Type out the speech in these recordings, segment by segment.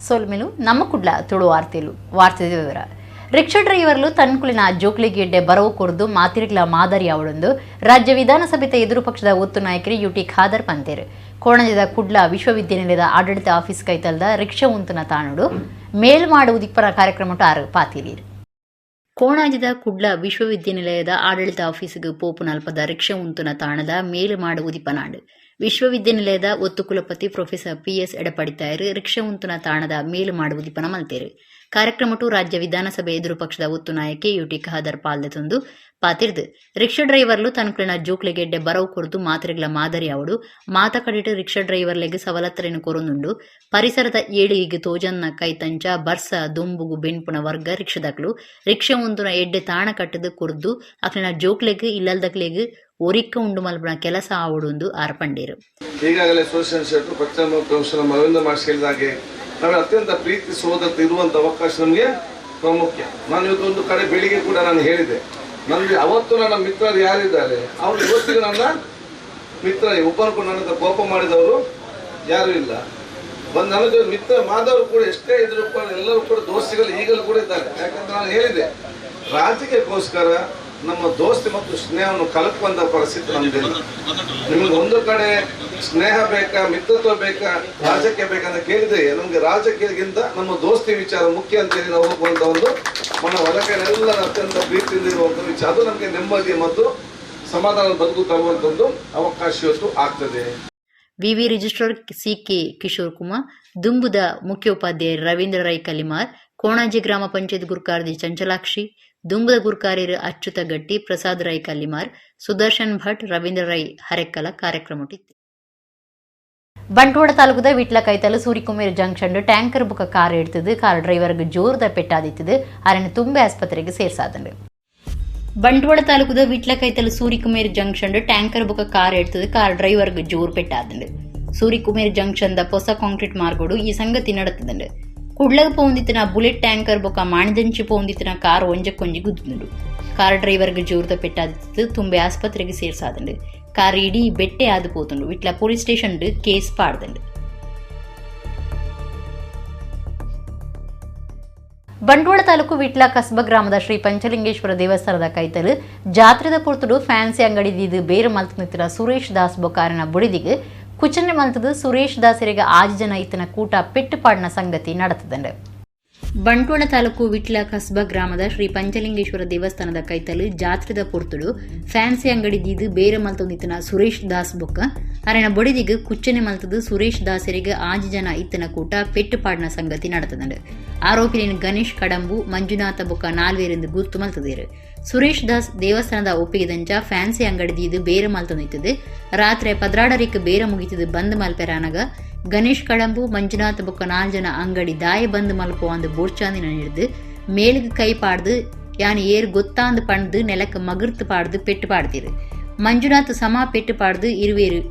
ಸೋಲ್ಮೆಲು ನಮ್ಮ ಕುಡ್ಲ ತುಳು ವಾರ್ತೆಲು ವಾರ್ತೆ ವಿವರ ರಿಕ್ಷಾ ಡ್ರೈವರ್ಲು ತನ್ಕುಲಿನ ಜೋಕ್ಲಿಗೆಡ್ಡೆ ಬರವು ಕೊರ್ದು ಮಾತಿರಿಗ್ಲ ಮಾದರಿ ಅವಳೊಂದು ರಾಜ್ಯ ವಿಧಾನಸಭೆ ಎದುರು ಪಕ್ಷದ ಒತ್ತು ನಾಯಕರು ಯುಟಿ ಖಾದರ್ ಪಂತೇರು ಕೋಣಂಜದ ಕುಡ್ಲ ವಿಶ್ವವಿದ್ಯಾನಿಲಯದ ಆಡಳಿತ ಆಫೀಸ್ ಕೈತಲ್ದ ರಿಕ್ಷಾ ಉಂತನ ತಾನುಡು ಮೇಲ್ ಮಾಡುವುದಿಪ್ಪರ ಕಾರ್ಯಕ್ರಮ ಪಾತಿರೀರು ಕೋಣಾಜದ ಕುಡ್ಲ ವಿಶ್ವವಿದ್ಯಾನಿಲಯದ ಆಡಳಿತ ಆಫೀಸಿಗೆ ಪೋಪು ನಲ್ಪದ ರಿಕ್ಷಾ ಉಂತುನ ತಾಣದ ಮೇಲು ಮಾಡುವುದಿಪ್ಪನಾಡು ವಿಶ್ವವಿದ್ಯಾನಿಲಯದ ಒತ್ತು ಕುಲಪತಿ ಪ್ರೊಫೆಸರ್ PS ಎಡಪಡಿತಾಯರು ರಿಕ್ಷಾ ಉಂತುನ ತಾಣದ ಮೇಲು ಮಾಡುವುದಿಪ್ಪನ ಮಲ್ತೇರು ಕಾರ್ಯಕ್ರಮಟು ರಾಜ್ಯ ವಿಧಾನಸಭೆ ಎದುರು ಪಕ್ಷದ ಒತ್ತು ನಾಯಕಿ ಯುಟಿ ಖಾದರ್ ಪಾಲ್ದೆತೊಂದು ಪಾತಿರ್ದು ರಿಕ್ಷಾ ಡ್ರೈವರ್ಲು ತನ್ಕುಲಿನ ಜೋಕ್ಲೆಗೆಡ್ಡೆ ಬರವು ಕೊರದು ಮಾತ್ರೆಗಳ ಮಾದರಿ ಅವಡು ಮಾತ ಕಡಿಟು ರಿಕ್ಷಾ ಡ್ರೈವರ್ಲೆಗೆ ಸವಲತ್ತರೇನು ಕೊರೊಂದುಂಡು ಪರಿಸರದ ಏಳಿಗೆಗೆ ತೋಜನ್ನ ಕೈತಂಚ ಬರ್ಸ ದೊಂಬುಗು ಬೆಣ್ಪುನ ವರ್ಗ ರಿಕ್ಷಾದಕ್ಲು ರಿಕ್ಷಾ ಒಂದುನ ಎಡ್ಡೆ ತಾಣ ಕಟ್ಟದು ಕೊರ್ದು ಅಕ್ಲಿನ ಜೋಕ್ಲೆಗೆ ಇಲ್ಲಲ್ದಕ್ಲೆಗೆ ಒರಿಕ್ಕ ಉಂಡು ಮಲ್ಪನ ಕೆಲಸ ಆವಡುಂದು ಆರ್ಪಂಡೇರು. ಈಗಾಗಲೇ ಸೋಷಿಯಲ್ ಶೆಟ್ರು ಪಶ್ಚಿಮ ಪ್ರೊಫೆಸರ್ ಅರವಿಂದ ಮಾಸ್ಟರ್ ಹೇಳಿದಾಗೆ ನಾವು ಅತ್ಯಂತ ಪ್ರೀತಿ ಸೋದರತೆ ಇರುವಂಥ ಅವಕಾಶ ನಮಗೆ ಪ್ರಾಮುಖ್ಯ. ನಾನು ಇವತ್ತೊಂದು ಕಡೆ ಬೆಳಿಗ್ಗೆ ಕೂಡ ನಾನು ಹೇಳಿದೆ, ನನಗೆ ಅವತ್ತು ನನ್ನ ಮಿತ್ರರು ಯಾರಿದ್ದಾರೆ ಅವರು ಇವತ್ತಿಗೆ ನನ್ನ ಮಿತ್ರ ಒಬ್ಬರು ನನ್ನ ಹತ್ರ ಕೋಪ ಮಾಡಿದವರು ಯಾರೂ ಇಲ್ಲ. ನನ್ನ ಜೊತೆ ಮಿತ್ರ ಮಾದವರು ಕೂಡ ಎಷ್ಟೇ ಇದ್ರು ಕೂಡ ಎಲ್ಲರೂ ಕೂಡ ದೋಸ್ತಿಗಳು ಈಗಲೂ ಕೂಡ ಇದ್ದಾರೆ. ಯಾಕಂದ್ರೆ ನಾನು ಹೇಳಿದೆ, ರಾಜಕೀಯಕ್ಕೋಸ್ಕರ ನಮ್ಮ ದೋಸ್ತಿ ಮತ್ತು ಸ್ನೇಹವನ್ನು ಕಲಕುವಂಥ ಪರಿಸ್ಥಿತಿ ನಮ್ದಿಲ್ಲ. ನಿಮಗೆ ಒಂದು ಕಡೆ ಸ್ನೇಹ ಬೇಕಾ, ಮಿತ್ರತ್ವ ಬೇಕಾ, ರಾಜಕೀಯ ಬೇಕಂತ ಕೇಳಿದ್ರೆ ನಮಗೆ ರಾಜಕೀಯಕ್ಕಿಂತ ನಮ್ಮ ದೋಸ್ತಿ ವಿಚಾರ ಮುಖ್ಯ ಅಂತೇಳಿ ನಾವು ಹೋಗುವಂಥ ಒಂದು ನಮ್ಮ ಹೊಲಕೆಲ್ಲ ಅತ್ಯಂತ ಪ್ರೀತಿಯಿಂದ ಇರುವಂಥ ವಿಚಾರ, ಅದು ನಮಗೆ ನೆಮ್ಮದಿ ಮತ್ತು ಸಮಾಧಾನ ಬದುಕು ತರುವಂಥದ್ದು ಅವಕಾಶ ಇವತ್ತು ಆಗ್ತದೆ. ವಿವಿ ರಿಜಿಸ್ಟ್ರಾರ್ CK ಕಿಶೋರ್ ಕುಮಾರ್, ದುಂಬುದ ಮುಖ್ಯೋಪಾಧ್ಯಾಯ ರವೀಂದ್ರ ರೈ ಕಲಿಮಾರ್, ಕೋಣಾಜಿ ಗ್ರಾಮ ಪಂಚಾಯತ್ ಗುರುಕಾರ್ದಿ ಚಂಚಲಾಕ್ಷಿ, ದುಂಬದ ಗುರುಕಾರ್ಯರು ಅಚ್ಯುತ ಗಟ್ಟಿ, ಪ್ರಸಾದ್ ರೈ ಕಲ್ಲಿಮಾರ್, ಸುದರ್ಶನ್ ಭಟ್, ರವೀಂದ್ರ ರೈ ಹರೆಕ್ಕಲ ಕಾರ್ಯಕ್ರಮಟಿತ್ತು. ಬಂಟ್ವಾಳ ತಾಲೂಕದ ವಿಟ್ಲ ಕೈತಲು ಸೂರಿಕುಮೇರ್ ಜಂಕ್ಷನ್ ಟ್ಯಾಂಕರ್ ಬುಕ್ಕ ಕಾರ್ ಎಡ್ತದು ಕಾರ್ ಡ್ರೈವರ್ಗೆ ಜೋರದ ಪೆಟ್ಟಾದಿತ್ತದು ಅರಣ್ಯ ತುಂಬೆ ಆಸ್ಪತ್ರೆಗೆ ಸೇರ್ಸಾದಂಡು. ಬಂಟ್ವಾಳ ತಾಲೂಕದ ವಿಟ್ಲ ಕೈತಲು ಸೂರಿಕುಮೇರ್ ಜಂಕ್ಷನ್ ಟ್ಯಾಂಕರ್ ಬುಕ್ಕ ಕಾರ್ ಎಡ್ತದು ಕಾರ್ ಡ್ರೈವರ್ಗೆ ಜೋರ್ ಪೆಟ್ಟಾದಂಡು. ಸೂರಿಕುಮೇರ್ ಜಂಕ್ಷನ್ ದ ಹೊಸ ಕಾಂಕ್ರೀಟ್ ಮಾರ್ಗೋಡು ಈ ಸಂಗತಿ ನಡೆತದಂಡು. ಕುಡ್ಲಗ ಪೋಂದಿತ್ತಿನ ಬುಲೆಟ್ ಟ್ಯಾಂಕರ್ ಬೊಕ್ಕ ಮಾಣಿದಂಚಿ ಪೋಂದಿತ್ತಿನ ಕಾರ್ ಒಂಜಕ್ಕೊಂಜಿ ಗುದ್ದುಂಡು. ಕಾರ್ ಡ್ರೈವರ್ಗೆ ಜೋರದ ಪೆಟ್ಟಾದಿತ್ತು ತುಂಬೆ ಆಸ್ಪತ್ರೆಗೆ ಸೇರ್ಸಾದಂಡು. ಕಾರ್ ಇಡೀ ಬೆಟ್ಟೆ ಆದು ಪೋತುಂಡು. ವಿಟ್ಲ ಪೊಲೀಸ್ ಸ್ಟೇಷನ್ ಕೇಸ್ ಪಾಡ್ದಂಡು. ಬಂಟ್ವಾಳ ತಾಲೂಕು ವಿಟ್ಲ ಕಸ್ಬ ಗ್ರಾಮದ ಶ್ರೀ ಪಂಚಲಿಂಗೇಶ್ವರ ದೇವಸ್ಥಾನದ ಕೈತಲು ಜಾತ್ರೆದ ಪುರ್ತುಡು ಫ್ಯಾನ್ಸಿ ಅಂಗಡಿದಿದ್ದು ಬೇರೆ ಮಲ್ತನಿತ್ತಿನ ಸುರೇಶ್ ದಾಸ್ ಬೊಕಾರನ ಬುಡಿದಿಗೆ ಕುಚನೆ ಮಲ್ತದು ಸುರೇಶ್ ದಾಸರಿಗೆ 6 ಜನ ಇತ್ತನ ಕೂಟ ಪೆಟ್ಟುಪಾಡಿನ ಸಂಗತಿ ನಡೆತದಂಡು. ಬಂಟ್ವಾಳ ತಾಲೂಕು ವಿಟ್ಲ ಕಸ್ಬ ಗ್ರಾಮದ ಶ್ರೀ ಪಂಚಲಿಂಗೇಶ್ವರ ದೇವಸ್ಥಾನದ ಕೈತಲು ಜಾತ್ರೆದ ಪುರ್ತುಡು ಫ್ಯಾನ್ಸಿ ಅಂಗಡಿದಿದ್ದು ಬೇರೆ ಮಲ್ತೊಂದಿತ್ತನ ಸುರೇಶ್ ದಾಸ್ ಬೊಕ್ಕ ಅರಣ ಬೊಡಿದಿಗೆ ಕುಚ್ಚನೆ ಮಲ್ತದು ಸುರೇಶ್ ದಾಸರಿಗೆ 6 ಜನ ಇತ್ತನ ಕೂಟ ಪೆಟ್ಟುಪಾಡಿನ ಸಂಗತಿ ನಡೆತದಂಡು. ಆರೋಪಿನ ಗಣೇಶ್ ಕಡಂಬು, ಮಂಜುನಾಥ ಬೊಕ್ಕ 4 ಎಂದು ಗುರ್ತು ಮಲ್ತದೇರು. ಸುರೇಶ್ ದಾಸ್ ದೇವಸ್ಥಾನದ ಒಪ್ಪಿಗೆದಂಚ ಫ್ಯಾನ್ಸಿ ಅಂಗಡಿದಿದ್ದು ಬೇರೆ ಮಲ್ತೊಂದಿತ್ತದು. ರಾತ್ರಿ ಪದ್ರಾಡರಿಕ್ ಬೇರೆ ಮುಗಿತದು ಬಂದ್ ಮಲ್ಪೆರಾನಗ ಗಣೇಶ್ ಕಡಂಬು, ಮಂಜುನಾಥ ಬೊಕ್ಕ 4 ಜನ ಅಂಗಡಿ ದಾಯ ಬಂದ್ ಮಲ್ಪೋ ಅಂದು ಬೋರ್ಚಾಂದಿನ ಹಿಡಿದು ಮೇಲಿಗೆ ಕೈ ಪಾಡ್ದು ಯಾನಿ ಏರ್ ಗೊತ್ತಾಂದು ಪಣ್ದು ನೆಲಕ್ಕೆ ಮಗರ್ತು ಪಾಡ್ದು ಪೆಟ್ಟು ಪಾಡ್ತೀರು. ಮಂಜುನಾಥ್ ಸಮ ಪೆಟ್ಟು ಪಾಡ್ದು இருவேறு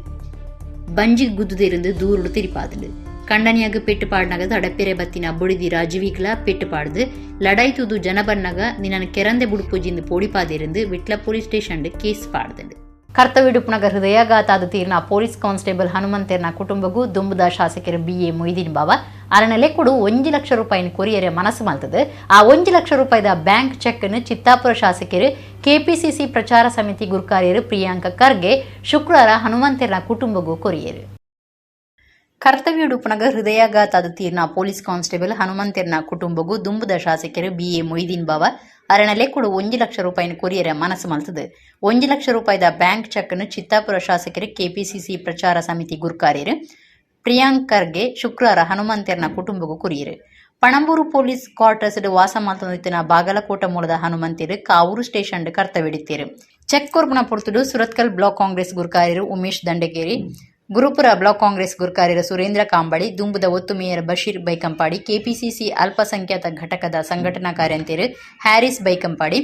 பஞ்சிக்கு குத்துதிருந்து தூருடு திரிப்பாதுண்டு. கண்டனியாக பெட்டு பாடினாக தடப்பெರೆ ಬತ್ತಿನ ಬುಡಿದಿ ರಾಜವೀಕ್ಲ ಪೆಟ್ಟು ಪಾಡ್ದು ಲಡಾಯಿ ತುದು ಜನ ಬನ್ನಾಗ ನಿನ್ನ ಕೆರಂದೆ ಬುಡುಪುಜಿಂದು ಪೋಡಿಪಾದಿருந்து ವಿಟ್ಲ ಪೊಲೀಸ್ ಸ್ಟೇಷನ್ ಕೇಸ್ ಪಾಡ್ದಂಡು. ಕರ್ತವ್ಯಡುಪುನಗ ಹೃದಯಾಘಾತಾದ ತೀರ್ನ ಪೊಲೀಸ್ ಕಾನ್ಸ್ಟೇಬಲ್ ಹನುಮಂತೇರ್ನ ಕುಟುಂಬಗೂ ದುಂಬುದ ಶಾಸಕರು BA ಮೊಯ್ದೀನ್ ಬಾವ ಅರನಲೆ ಕೊಡು 1 ಲಕ್ಷ ರೂಪಾಯಿನ ಕೊರಿಯರೆ ಮನಸ್ಸು ಮಲ್ತದೆ. ಆ 1 ಲಕ್ಷ ರೂಪಾಯಿದ ಬ್ಯಾಂಕ್ ಚೆಕ್ ಅನ್ನು ಚಿತ್ತಾಪುರ ಶಾಸಕರು KPCC ಪ್ರಚಾರ ಸಮಿತಿ ಗುರುಕಾರ್ಯರು ಪ್ರಿಯಾಂಕ ಖರ್ಗೆ ಶುಕ್ರವಾರ ಹನುಮಂತೇರ್ನ ಕುಟುಂಬಗೂ ಕೊರಿಯರು. ಕರ್ತವ್ಯಡುಪುನಗ ಹೃದಯಾಘಾತಾದ ತೀರ್ನ ಪೊಲೀಸ್ ಕಾನ್ಸ್ಟೇಬಲ್ ಹನುಮಂತೇರ್ನ ಕುಟುಂಬಗೂ ದುಂಬುದ ಶಾಸಕರು BA ಮೊಯ್ದೀನ್ ಬಾವ ಅರನಲೆ ಕೊಡು 1 ಲಕ್ಷ ರೂಪಾಯಿನ ಕೊರಿಯರೆ ಮನಸ್ಸು ಮಲ್ತದೆ. 1 ಲಕ್ಷ ರೂಪಾಯಿದ ಬ್ಯಾಂಕ್ ಚೆಕ್ ಅನ್ನು ಚಿತ್ತಾಪುರ ಶಾಸಕರು KPCC ಪ್ರಚಾರ ಸಮಿತಿ ಗುರುಕಾರ್ಯರು ಪ್ರಿಯಾಂಕ್ ಖರ್ಗೆ ಶುಕ್ರವಾರ ಹನುಮಂತೇರ್ನ ಕುಟುಂಬಗೂ ಕೊರಿಯರು. ಪಣಂಬೂರು ಪೊಲೀಸ್ ಕ್ವಾರ್ಟರ್ಸ್ ವಾಸ ಮಾತೊಂದಿತ್ತಿನ ಬಾಗಲಕೋಟ ಮೂಲದ ಹನುಮಂತೇರು ಕಾವೂರು ಸ್ಟೇಷನ್ ಕರ್ತವ್ಯಡಿತ್ತೇರು. ಚೆಕ್ ಕೊರ್ಪುನ ಪೊರ್ತುಡು ಸುರತ್ಕಲ್ ಬ್ಲಾಕ್ ಕಾಂಗ್ರೆಸ್ ಗುರುಕಾರ್ಯರು ಉಮೇಶ್ ದಂಡಗೇರಿ, ಗುರುಪುರ ಬ್ಲಾಕ್ ಕಾಂಗ್ರೆಸ್ ಗುರುಕಾರ್ಯರು ಸುರೇಂದ್ರ ಕಾಂಬಳಿ, ದುಂಬುದ ಒತ್ತು ಮೇಯರ್ ಬಶೀರ್ ಬೈಕಂಪಾಡಿ, KPCC ಅಲ್ಪಸಂಖ್ಯಾತ ಘಟಕದ ಸಂಘಟನಾ ಕಾರ್ಯಂತೇರು ಹ್ಯಾರಿಸ್ ಬೈಕಂಪಾಡಿ,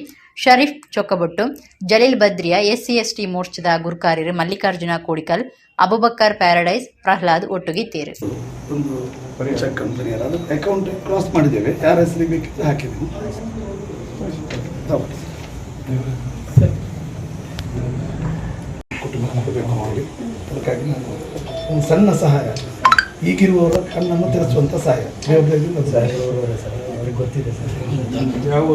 ಶರೀಫ್ ಚೊಕ್ಕಬೊಟ್ಟು, ಜಲೀಲ್ ಬದ್ರಿಯಾ, SC/ST ಮೋರ್ಚಾದ ಗುರುಕಾರ್ಯರು ಮಲ್ಲಿಕಾರ್ಜುನ ಕೋಡಿಕಲ್, ಅಬುಬಕ್ಕರ್ ಪ್ಯಾರಡೈಸ್, ಪ್ರಹ್ಲಾದ್ ಒಟ್ಟುಗಿತ್ತೇರು. ಒಂದು ಪರೀಕ್ಷಾ ಕಂಪನಿ ಅಕೌಂಟ್ ಕ್ಲಾಸ್ ಮಾಡಿದ್ದೇವೆ, ಯಾರ ಹೆಸರಿಗೆ ಬೇಕಿದ್ರೆ ಹಾಕಿದ್ದೀವಿ. ಕುಟುಂಬ ಅದಕ್ಕಾಗಿ ನಾನು ಒಂದು ಸಣ್ಣ ಸಹಾಯ ಈಗಿರುವವರ ಕಣ್ಣನ್ನು ತೆರೆಸುವಂಥ ಸಹಾಯ ಜವಾಬ್ದಾರಿಯಿಂದ ಅದು ಸಹಾಯ. ಅವ್ರಿಗೆ ಗೊತ್ತಿದೆ ಸರ್. ಯಾವ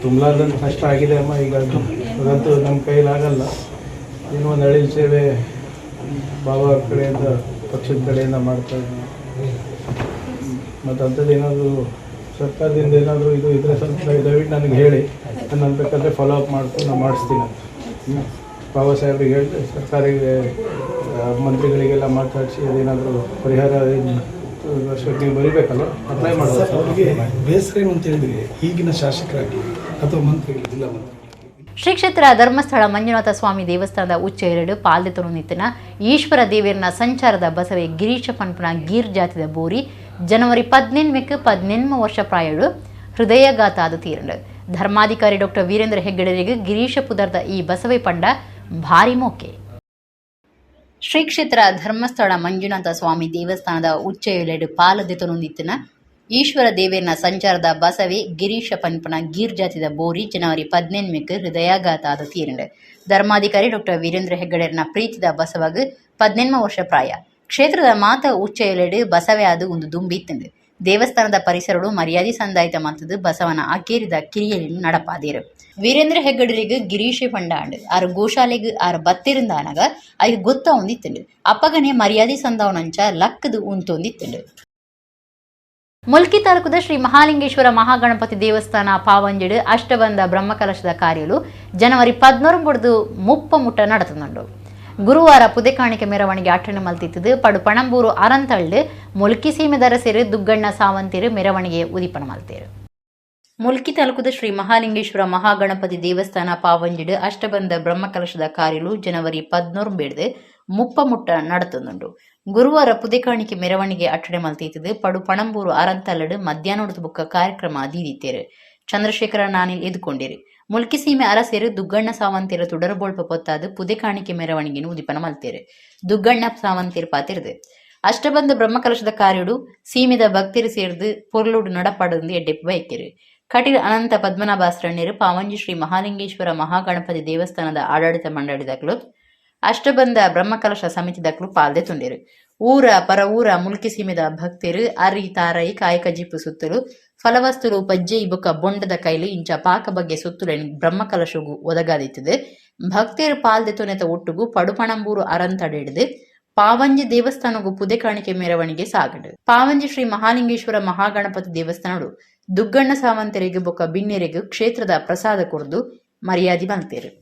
ತುಂಬಲಾರ್ದಂತ ಕಷ್ಟ ಆಗಿದೆ ಅಮ್ಮ. ಈಗ ಅದಂತೂ ನಮ್ಮ ಕೈಲಾಗಲ್ಲ. ಏನೋ ಒಂದು ಅಳಿಲು ಸೇವೆ ಬಾಬಾ ಕಡೆಯಿಂದ ಪಕ್ಷದ ಕಡೆಯಿಂದ ಮಾಡ್ತಾ ಇದ್ದೀವಿ. ಮತ್ತು ಅಂಥದ್ದು ಏನಾದರೂ ಸರ್ಕಾರದಿಂದ ಏನಾದರೂ ಇದು ಇದ್ರೆ ಸ್ವಲ್ಪ ದಯವಿಟ್ಟು ನನಗೆ ಹೇಳಿ, ನಾನು ಬೇಕಾದರೆ ಫಾಲೋ ಅಪ್ ಮಾಡ್ಕೊಂಡು ನಾನು ಮಾಡಿಸ್ತೀನಿ ಅಂತ ಬಾಬಾ ಸಾಹೇಬ್ರಿಗೆ ಹೇಳಿದೆ. ಸರ್ಕಾರಿಗೆ ಮಂತ್ರಿಗಳಿಗೆಲ್ಲ ಮಾತಾಡಿಸಿ ಅದೇನಾದರೂ ಪರಿಹಾರ ವರ್ಷಕ್ಕೆ ನೀವು ಬರೀಬೇಕಲ್ಲ, ಅಪ್ಲೈ ಮಾಡೋದು. ಅವರಿಗೆ ಬೇಸರ ಏನು ಅಂತ ಹೇಳಿದ್ರೆ ಈಗಿನ ಶಾಸಕರಾಗಿ ಅಥವಾ ಮಂತ್ರಿಗಳು, ಜಿಲ್ಲಾ ಮಂತ್ರಿ ಶ್ರೀ ಕ್ಷೇತ್ರ ಧರ್ಮಸ್ಥಳ ಮಂಜುನಾಥ ಸ್ವಾಮಿ ದೇವಸ್ಥಾನದ ಉಚ್ಚ 2 ಪಾಲ್ದೆತರು ನಿತ್ತಿನ ಈಶ್ವರ ದೇವಿಯರ್ನ ಸಂಚಾರದ ಬಸವೆ ಗಿರೀಶ ಪನ್ಪನ ಗೀರ್ ಜಾತಿದ ಬೋರಿ ಜನವರಿ 18 ವರ್ಷ ಪ್ರಾಯಡು ಹೃದಯಘಾತ ಆದ ತೀರಂಡು ಧರ್ಮಾಧಿಕಾರಿ ಡಾಕ್ಟರ್ ವೀರೇಂದ್ರ ಹೆಗ್ಗಡೆರಿಗೆ ಗಿರೀಶ ಪುದರ್ದ ಈ ಬಸವೆ ಪಂಡ ಭಾರಿ ಮೋಕೆ. ಶ್ರೀ ಕ್ಷೇತ್ರ ಧರ್ಮಸ್ಥಳ ಮಂಜುನಾಥ ಸ್ವಾಮಿ ದೇವಸ್ಥಾನದ ಉಚ್ಚ 2 ಪಾಲದೆತರು ನಿತ್ತಿನ ಈಶ್ವರ ದೇವಿಯರ್ನ ಸಂಚಾರದ ಬಸವೆ ಗಿರೀಶ ಪನ್ಪನ ಗೀರ್ ಜಾತಿದ ಬೋರಿ ಜನವರಿ 18 ಹೃದಯಾಘಾತ ಆದ ತೀರಂಡು ಧರ್ಮಾಧಿಕಾರಿ ಡಾಕ್ಟರ್ ವೀರೇಂದ್ರ ಹೆಗ್ಗಡೆಯರ್ನ ಪ್ರೀತಿದ ಬಸವಗ್ 18 ವರ್ಷ ಪ್ರಾಯ ಕ್ಷೇತ್ರದ ಮಾತ ಉಚ್ಚ 2 ಬಸವೆ ಆದು ಒಂದು ದುಂಬಿತ್ತಂಡು ದೇವಸ್ಥಾನದ ಪರಿಸರಡು ಮರ್ಯಾದೆ ಸಂದಾಯಿತ ಮತ್ತದು ಬಸವನ ಅಕೇರಿದ ಕಿರಿಯಲಿನ நடப்பாதீர். ವೀರೇಂದ್ರ ಹೆಗ್ಗಡರಿಗೆ ಗಿರೀಶೆ ಪಂಡಾಂಡು ಆರು ಗೋಶಾಲೆಗೆ ಆರು ಬತ್ತಿರುಂದಾನಾಗ ಅಯ್ಯ ಗೊತ್ತ ಒಂದಿತ್ತಂಡು ಅಪ್ಪಗನೆ ಮರ್ಯಾದೆ ಸಂದಾವನಂಚ ಲಕ್ಕದು ಉಂತೊಂದಿತ್ತಂಡು. ಮುಲ್ಕಿ ತಾಲೂಕದ ಶ್ರೀ ಮಹಾಲಿಂಗೇಶ್ವರ ಮಹಾಗಣಪತಿ ದೇವಸ್ಥಾನ ಪಾವಂಜಡು ಅಷ್ಟಬಂಧ ಬ್ರಹ್ಮಕಲಶದ ಕಾರ್ಯಲು ಜನವರಿ 14 ಮುಪ್ಪ ಮುಟ್ಟ ನಡೆತುಂಡು. ಗುರುವಾರ ಪುದೆಕಾಣಿಕೆ ಮೆರವಣಿಗೆ ಅಟ್ಟಣೆ ಮಲ್ತಿದ್ದು ಪಡು ಪಣಂಬೂರು ಅರಂತಳ್ಳು ಮುಲ್ಕಿ ಸೀಮೆದರ ಸೇರಿ ದುಗ್ಗಣ್ಣ ಸಾವಂತಿರು ಮೆರವಣಿಗೆ ಉದಿಪಣ ಮಲ್ತೇರು. ಮುಲ್ಕಿ ತಾಲೂಕದ ಶ್ರೀ ಮಹಾಲಿಂಗೇಶ್ವರ ಮಹಾಗಣಪತಿ ದೇವಸ್ಥಾನ ಪಾವಂಜಡು ಅಷ್ಟಬಂಧ ಬ್ರಹ್ಮಕಲಶದ ಕಾರ್ಯಲು ಜನವರಿ 14 ಮುಪ್ಪ ಮುಟ್ಟ ನಡೆತುಂಡು. ಗುರುವಾರ ಪುದೆಕಾಣಿಕೆ ಮೆರವಣಿಗೆ ಅಟ್ಟಣೆ ಮಲ್ತಿದ್ದು ಪಡು ಪಣಂಬೂರು ಅರಂತಲ್ಲಡು ಮಧ್ಯಾಹ್ನದ ಬುಕ್ಕ ಕಾರ್ಯಕ್ರಮ ದೀದಿತ್ತೇರು. ಚಂದ್ರಶೇಖರ ನಾನಿಲ್ ಎದುಕೊಂಡಿರು ಮುಲ್ಕಿ ಸೀಮೆ ಅರಸೇರು ದುಗ್ಗಣ್ಣ ಸಾವಂತಿರ ತುಡರಬೋಳ್ಪ ಪೊತ್ತಾದು ಪುದೆಕಾಣಿಕೆ ಮೆರವಣಿಗೆನು ಉದಿಪನ ಮಲ್ತೇರು. ದುಗ್ಗಣ್ಣ ಸಾವಂತಿರ ಪಾತಿರ್ದು ಅಷ್ಟಬಂಧ ಬ್ರಹ್ಮಕಲಶದ ಕಾರ್ಯಡು ಸೀಮೆದ ಭಕ್ತಿರು ಸೇರ್ದು ಪೊರ್ಲುಡು ನಡಪಾಡು ಎಡ್ಡೆಪ್ಪು ಬೈಕೆರು. ಕಟೀಲ್ ಅನಂತ ಪದ್ಮನಾಭಾಸ್ರಣ್ಯರು ಪಾವಂಜಿ ಶ್ರೀ ಮಹಾಲಿಂಗೇಶ್ವರ ಮಹಾಗಣಪತಿ ದೇವಸ್ಥಾನದ ಆಡಳಿತ ಮಂಡಳಿದಾಗಲು ಅಷ್ಟಬಂಧ ಬ್ರಹ್ಮಕಲಶ ಸಮಿತಿದಾಗಲು ಪಾಲ್ದೆ ತುಂಡಿರು. ಊರ ಪರ ಊರ ಮುಲ್ಕಿ ಸೀಮೆದ ಭಕ್ತರು ಅರಿ ತಾರೈ ಕಾಯಕ ಜಿಪ್ಪು ಸುತ್ತಲು ಫಲವಸ್ತುಲು ಪಜ್ಜೆ ಬೊಕ್ಕ ಬೊಂಡದ ಕೈಲಿ ಇಂಚ ಪಾಕ ಬಗ್ಗೆ ಸುತ್ತಲು ಬ್ರಹ್ಮಕಲಶಗೂ ಒದಗಾದಿತ್ತದೆ. ಭಕ್ತರು ಪಾಲ್ದೆ ತೊನೆತ ಒಟ್ಟುಗೂ ಪಡುಪಣಂಬೂರು ಅರಂತಡೆದು ಪಾವಂಜಿ ದೇವಸ್ಥಾನಗೂ ಪುದೆಕಾಣಿಕೆ ಮೆರವಣಿಗೆ ಸಾಗಡು. ಪಾವಂಜಿ ಶ್ರೀ ಮಹಾಲಿಂಗೇಶ್ವರ ಮಹಾಗಣಪತಿ ದೇವಸ್ಥಾನಡು ದುಗ್ಗಣ್ಣ ಸಾವಂತರಿಗೆ ಬೊಕ್ಕ ಬಿಣ್ಣೆರೆಗೂ ಕ್ಷೇತ್ರದ ಪ್ರಸಾದ ಕೊರ್ದು ಮರ್ಯಾದೆ ಮಲ್ತೇರು.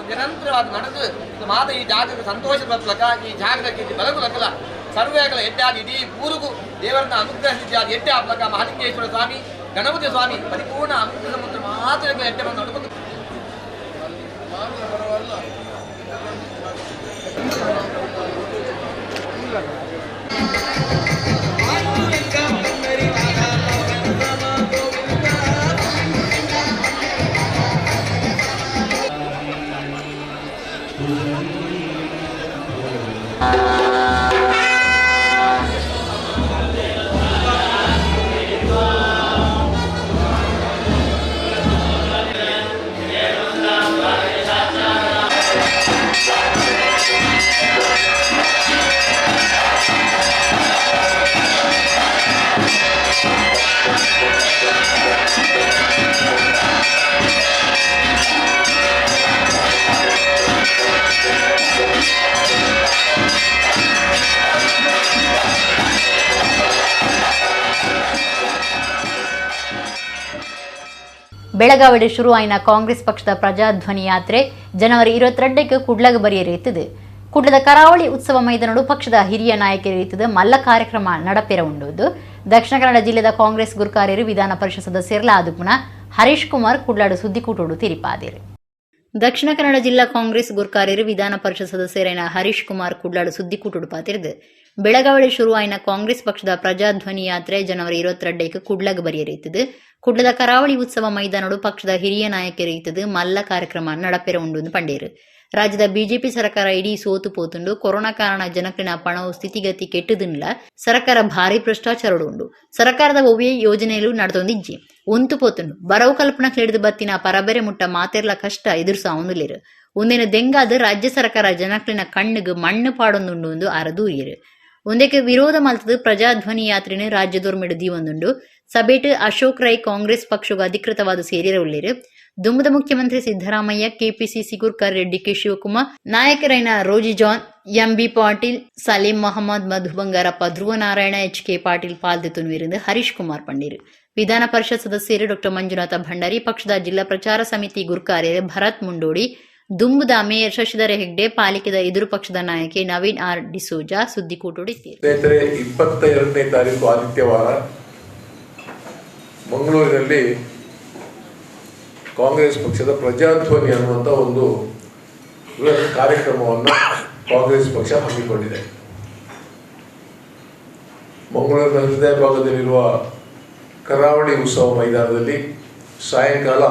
ನಿರಂತರವಾಗಿ ನಡೆದು ಮಾತ ಈ ಜಾಗಕ್ಕೆ ಸಂತೋಷ ಬರ್ತಲಕ ಈ ಜಾಗಕ್ಕೆ ಬಲಗುಲಕಲ ಸರ್ವೇಗಳ ಎಡ್ಡಾಗಿ ಇಡೀ ಊರಿಗೂ ದೇವರನ್ನ ಅನುಗ್ರಹಿಸಿದ್ದಾಗಿ ಎಡ್ಡೆ ಆಗ್ಲಕ ಮಹಾಲಿಂಗೇಶ್ವರ ಸ್ವಾಮಿ ಗಣಪತಿ ಸ್ವಾಮಿ ಪರಿಪೂರ್ಣ ಅಮೃತ ಸಮುದ್ರ ಮಾತ್ರ ಎಡ್ಡೆ ಬಂದು ನಡ್ಕೊಂಡು ಬೆಳಗಾವಿಯಲ್ಲಿ ಶುರುವಾಯಿನ ಕಾಂಗ್ರೆಸ್ ಪಕ್ಷದ ಪ್ರಜಾಧ್ವನಿ ಯಾತ್ರೆ ಜನವರಿ 22ಕ್ಕೆ ಕುಡ್ಲಗ ಬರಿಯರೇತದೆ. ಕುಡ್ಲದ ಕರಾವಳಿ ಉತ್ಸವ ಮೈದಾನಡು ಪಕ್ಷದ ಹಿರಿಯ ನಾಯಕರಿರುತ್ತದೆ ಮಲ್ಲ ಕಾರ್ಯಕ್ರಮ ನಡಪೆರ ಉಂಡುವುದು. ದಕ್ಷಿಣ ಕನ್ನಡ ಜಿಲ್ಲೆಯ ಕಾಂಗ್ರೆಸ್ ಗುರುಕಾರ್ಯರು ವಿಧಾನ ಪರಿಷತ್ ಸದಸ್ಯರಲ ಆದುಪುನ ಹರೀಶ್ ಕುಮಾರ್ ಕುಡ್ಲಾಡು ಸುದ್ದಿಕೂಟೋಡು ತಿರಿಪಾದಿರು. ದಕ್ಷಿಣ ಕನ್ನಡ ಜಿಲ್ಲಾ ಕಾಂಗ್ರೆಸ್ ಗುರುಕಾರ್ಯರು ವಿಧಾನ ಪರಿಷತ್ ಸದಸ್ಯರಾದ ಹರೀಶ್ ಕುಮಾರ್ ಕುಡ್ಲಾಡು ಸುದ್ದಿಕೂಟೋಡು ಪಾತಿರುದು. ಬೆಳಗಾವಿಯಲ್ಲಿ ಶುರುವಾಯಿನ ಕಾಂಗ್ರೆಸ್ ಪಕ್ಷದ ಪ್ರಜಾಧ್ವನಿ ಯಾತ್ರೆ ಜನವರಿ 22ಕ್ಕೆ ಕುಡ್ಲಗ ಬರಿಯರೇತದೆ. ಕುಡ್ಲದ ಕರಾವಳಿ ಉತ್ಸವ ಮೈದಾನಡು ಪಕ್ಷದ ಹಿರಿಯ ನಾಯಕರಿರುತ್ತದೆ ಮಲ್ಲ ಕಾರ್ಯಕ್ರಮ ನಡಪೆರ ಉಂಡು ಪಂಡೇರು. ರಾಜ್ಯದ ಬಿಜೆಪಿ ಸರ್ಕಾರ ಇಡೀ ಸೋತು ಪೋತುಂಡು. ಕೊರೋನಾ ಕಾರಣ ಜನಕ್ಕಿನ ಪಣವು ಸ್ಥಿತಿಗತಿ ಕೆಟ್ಟದಿಲ್ಲ. ಸರ್ಕಾರ ಭಾರಿ ಭ್ರಷ್ಟಾಚಾರ ಉಂಡು. ಸರ್ಕಾರದ ಒವ್ವೆ ಯೋಜನೆಯಲ್ಲೂ ನಡೆದೊಂದಿಜ್ಜಿ ಒಂತು ಪೋತುಂಡು. ಬರವು ಕಲ್ಪನಾ ಹಿಡಿದು ಬತ್ತಿನ ಪರಬೆರೆ ಮುಟ್ಟ ಮಾತೆರ್ಲ ಕಷ್ಟ ಎದುರುಸಾವುದಿಲ್ಲ. ಒಂದಿನ ದೆಂಗಾದ ರಾಜ್ಯ ಸರ್ಕಾರ ಜನಕ್ಲಿನ ಕಣ್ಣಿಗೆ ಮಣ್ಣು ಪಾಡೊಂದುಂಡು ಒಂದು ಅರದೂರಿಯರು. ಒಂದಕ್ಕೆ ವಿರೋಧ ಮಲ್ತದ ಪ್ರಜಾಧ್ವನಿ ಯಾತ್ರೆನ ರಾಜ್ಯದೋರ್ಮೆಡು ದೀವೊಂದುಂಡು. ಸಬೇಟ್ ಅಶೋಕ್ ರೈ ಕಾಂಗ್ರೆಸ್ ಪಕ್ಷಗ ಅಧಿಕೃತವಾದ ಸೇರಿರವುಳ್ಳೇರು. ದುಮ್ಮದ ಮುಖ್ಯಮಂತ್ರಿ ಸಿದ್ದರಾಮಯ್ಯ, ಕೆಪಿಸಿಸಿ ಗುರುಕಾರ್ಯ ಡಿಕೆ ಶಿವಕುಮಾರ್, ನಾಯಕರೈನ ರೋಜಿ ಜಾನ್, ಎಂಬಿ ಪಾಟೀಲ್, ಸಲೀಂ ಮಹಮ್ಮದ್, ಮಧು ಬಂಗಾರಪ್ಪ, ಧ್ರುವ ನಾರಾಯಣ, ಎಚ್.ಕೆ. ಪಾಟೀಲ್ ಪಾಲ್ದೆತುನುವಿருந்து ಹರೀಶ್ ಕುಮಾರ್ ಪಂಡೀರು. ವಿಧಾನ ಪರಿಷತ್ ಸದಸ್ಯರು ಡಾ ಮಂಜುನಾಥ ಭಂಡಾರಿ, ಪಕ್ಷದ ಜಿಲ್ಲಾ ಪ್ರಚಾರ ಸಮಿತಿ ಗುರುಕಾರ್ಯರು ಭರತ್ ಮುಂಡೋಡಿ, ದುಂಬುದ ಮೇಯರ್ ಶಶಿಧರ ಹೆಗ್ಡೆ, ಪಾಲಿಕೆದ ಎದುರು ಪಕ್ಷದ ನಾಯಕಿ ನವೀನ್ ಆರ್ ಡಿಸೋಜಾ ಸುದ್ದಿಕೂಟೋಡಿದ್ದಾರೆ. 22ನೇ ತಾರೀಕು ಆದಿತ್ಯವಾರ ಮಂಗಳೂರಿನಲ್ಲಿ ಕಾಂಗ್ರೆಸ್ ಪಕ್ಷದ ಪ್ರಜಾಧ್ವನಿ ಅನ್ನುವಂಥ ಒಂದು ಕಾರ್ಯಕ್ರಮವನ್ನು ಕಾಂಗ್ರೆಸ್ ಪಕ್ಷ ಹಮ್ಮಿಕೊಂಡಿದೆ. ಮಂಗಳೂರಿನ ಹೃದಯ ಭಾಗದಲ್ಲಿರುವ ಕರಾವಳಿ ಉತ್ಸವ ಮೈದಾನದಲ್ಲಿ ಸಾಯಂಕಾಲ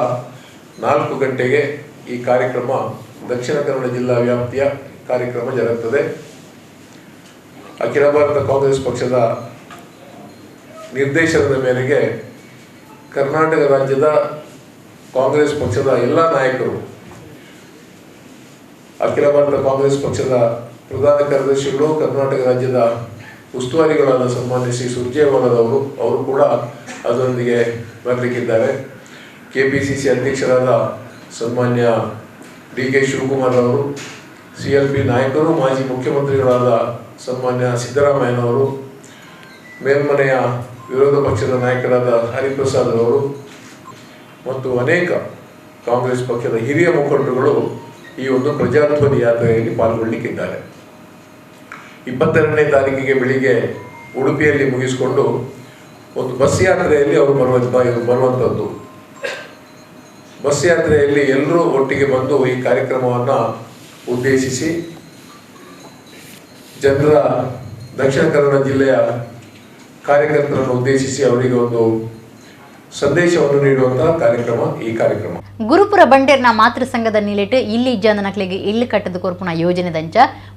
4 ಗಂಟೆಗೆ ಈ ಕಾರ್ಯಕ್ರಮ ದಕ್ಷಿಣ ಕನ್ನಡ ಜಿಲ್ಲಾ ವ್ಯಾಪ್ತಿಯ ಕಾರ್ಯಕ್ರಮ ಜರುಗುತ್ತದೆ. ಅಖಿಲ ಭಾರತ ಕಾಂಗ್ರೆಸ್ ಪಕ್ಷದ ನಿರ್ದೇಶನದ ಮೇರೆಗೆ ಕರ್ನಾಟಕ ರಾಜ್ಯದ ಕಾಂಗ್ರೆಸ್ ಪಕ್ಷದ ಎಲ್ಲ ನಾಯಕರು, ಅಖಿಲ ಭಾರತ ಕಾಂಗ್ರೆಸ್ ಪಕ್ಷದ ಪ್ರಧಾನ ಕಾರ್ಯದರ್ಶಿಗಳು, ಕರ್ನಾಟಕ ರಾಜ್ಯದ ಉಸ್ತುವಾರಿಗಳಾದ ಸನ್ಮಾನ್ಯ ಶ್ರೀ ಸುರ್ಜೇವಾಲದವರು ಅವರು ಕೂಡ ಅದರೊಂದಿಗೆ ಬರಲಿಕ್ಕಿದ್ದಾರೆ. ಕೆಪಿಸಿಸಿ ಅಧ್ಯಕ್ಷರಾದ ಸನ್ಮಾನ್ಯ ಡಿ.ಕೆ. ಶಿವಕುಮಾರ್ ಅವರು, CLP ನಾಯಕರು, ಮಾಜಿ ಮುಖ್ಯಮಂತ್ರಿಗಳಾದ ಸನ್ಮಾನ್ಯ ಸಿದ್ದರಾಮಯ್ಯನವರು, ಮೇಲ್ಮನೆಯ ವಿರೋಧ ಪಕ್ಷದ ನಾಯಕರಾದ ಹರಿಪ್ರಸಾದ್ ಅವರು ಮತ್ತು ಅನೇಕ ಕಾಂಗ್ರೆಸ್ ಪಕ್ಷದ ಹಿರಿಯ ಮುಖಂಡರುಗಳು ಈ ಒಂದು ಪ್ರಜಾಧ್ವನಿ ಯಾತ್ರೆಯಲ್ಲಿ ಪಾಲ್ಗೊಳ್ಳಲಿಕ್ಕಿದ್ದಾರೆ. 22ನೇ ತಾರೀಕಿಗೆ ಬೆಳಿಗ್ಗೆ ಉಡುಪಿಯಲ್ಲಿ ಮುಗಿಸಿಕೊಂಡು ಒಂದು ಬಸ್ ಯಾತ್ರೆಯಲ್ಲಿ ಅವರು ಬರುವಂಥದ್ದು. ಬಸ್ ಯಾತ್ರೆಯಲ್ಲಿ ಎಲ್ಲರೂ ಒಟ್ಟಿಗೆ ಬಂದು ಈ ಕಾರ್ಯಕ್ರಮವನ್ನು ಉದ್ದೇಶಿಸಿ ಜನರ ದಕ್ಷಿಣ ಕನ್ನಡ ಜಿಲ್ಲೆಯ ಕಾರ್ಯಕರ್ತರನ್ನು ಉದ್ದೇಶಿಸಿ ಅವರಿಗೆ ಒಂದು ಸಂದೇಶವನ್ನು ನೀಡುವಂತಹ ಕಾರ್ಯಕ್ರಮ ಈ ಕಾರ್ಯಕ್ರಮ. ಗುರುಪುರ ಬಂಡೇರ್ನ ಮಾತೃ ಸಂಘದ ನಿಲೆಟ್ ಇಲ್ಲಿ ಜನನಕ್ಲೆಗೆ ಇಲ್ಲು ಕಟ್ಟದ ಕೊರ್ಪುನ ಯೋಜನೆ ದಂಚ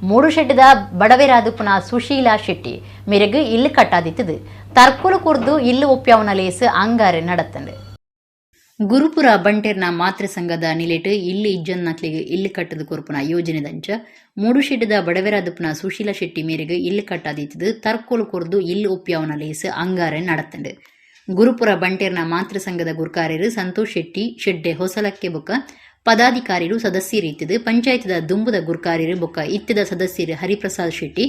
ಮೂಡು ಶೆಟ್ಟದ ಬಡವೇರಾದುಪುನ ಸುಶೀಲಾ ಶೆಟ್ಟಿ ಮೇರೆಗೆ ಇಲ್ಲು ಕಟ್ಟಾದಿತ್ತದು ತರ್ಕುಲು ಕುರ್ದು ಇಲ್ಲು ಒಪ್ಪ್ಯಾವನ ಲೇಸ್ ಅಂಗಾರೆ ನಡತ್ತಂಡೆ. ಗುರುಪುರ ಬಂಟೇರ್ನ ಮಾತೃ ಸಂಘದ ನಿಲೆಟ್ ಇಲ್ಲಿ ಇಜ್ಜನ್ನಕ್ಲೆಗೆ ಇಲ್ಲು ಕಟ್ಟದ ಕೊರ್ಪುನ ಯೋಜನೆ ದಂಚ ಮೂಡು ಶೆಟ್ಟದ ಬಡವೇರಾದುಪುನ ಸುಶೀಲಾ ಶೆಟ್ಟಿ ಮೇರೆಗೆ ಇಲ್ಲು ಕಟ್ಟಾದಿತ್ತದು ತರ್ಕುಲು ಕುರ್ದು ಇಲ್ಲು ಒಪ್ಪ್ಯಾವನ ಲೇಸ್ ಅಂಗಾರೆ ನಡತ್ತಂಡೆ. ಗುರುಪುರ ಬಂಟೇರ್ನ ಮಾತೃ ಸಂಘದ ಗುರುಕಾರ್ಯರು ಸಂತೋಷ್ ಶೆಟ್ಟಿ ಶೆಡ್ಡೆ ಹೊಸಲಕ್ಕೆ ಬೊಕ್ಕ ಪದಾಧಿಕಾರಿರು ಸದಸ್ಯರಿತ್ತದು. ಪಂಚಾಯತ್ದ ದುಂಬುದ ಗುರುಕಾರ್ಯರು ಬೊಕ್ಕ ಇತ್ತದ ಸದಸ್ಯರು ಹರಿಪ್ರಸಾದ್ ಶೆಟ್ಟಿ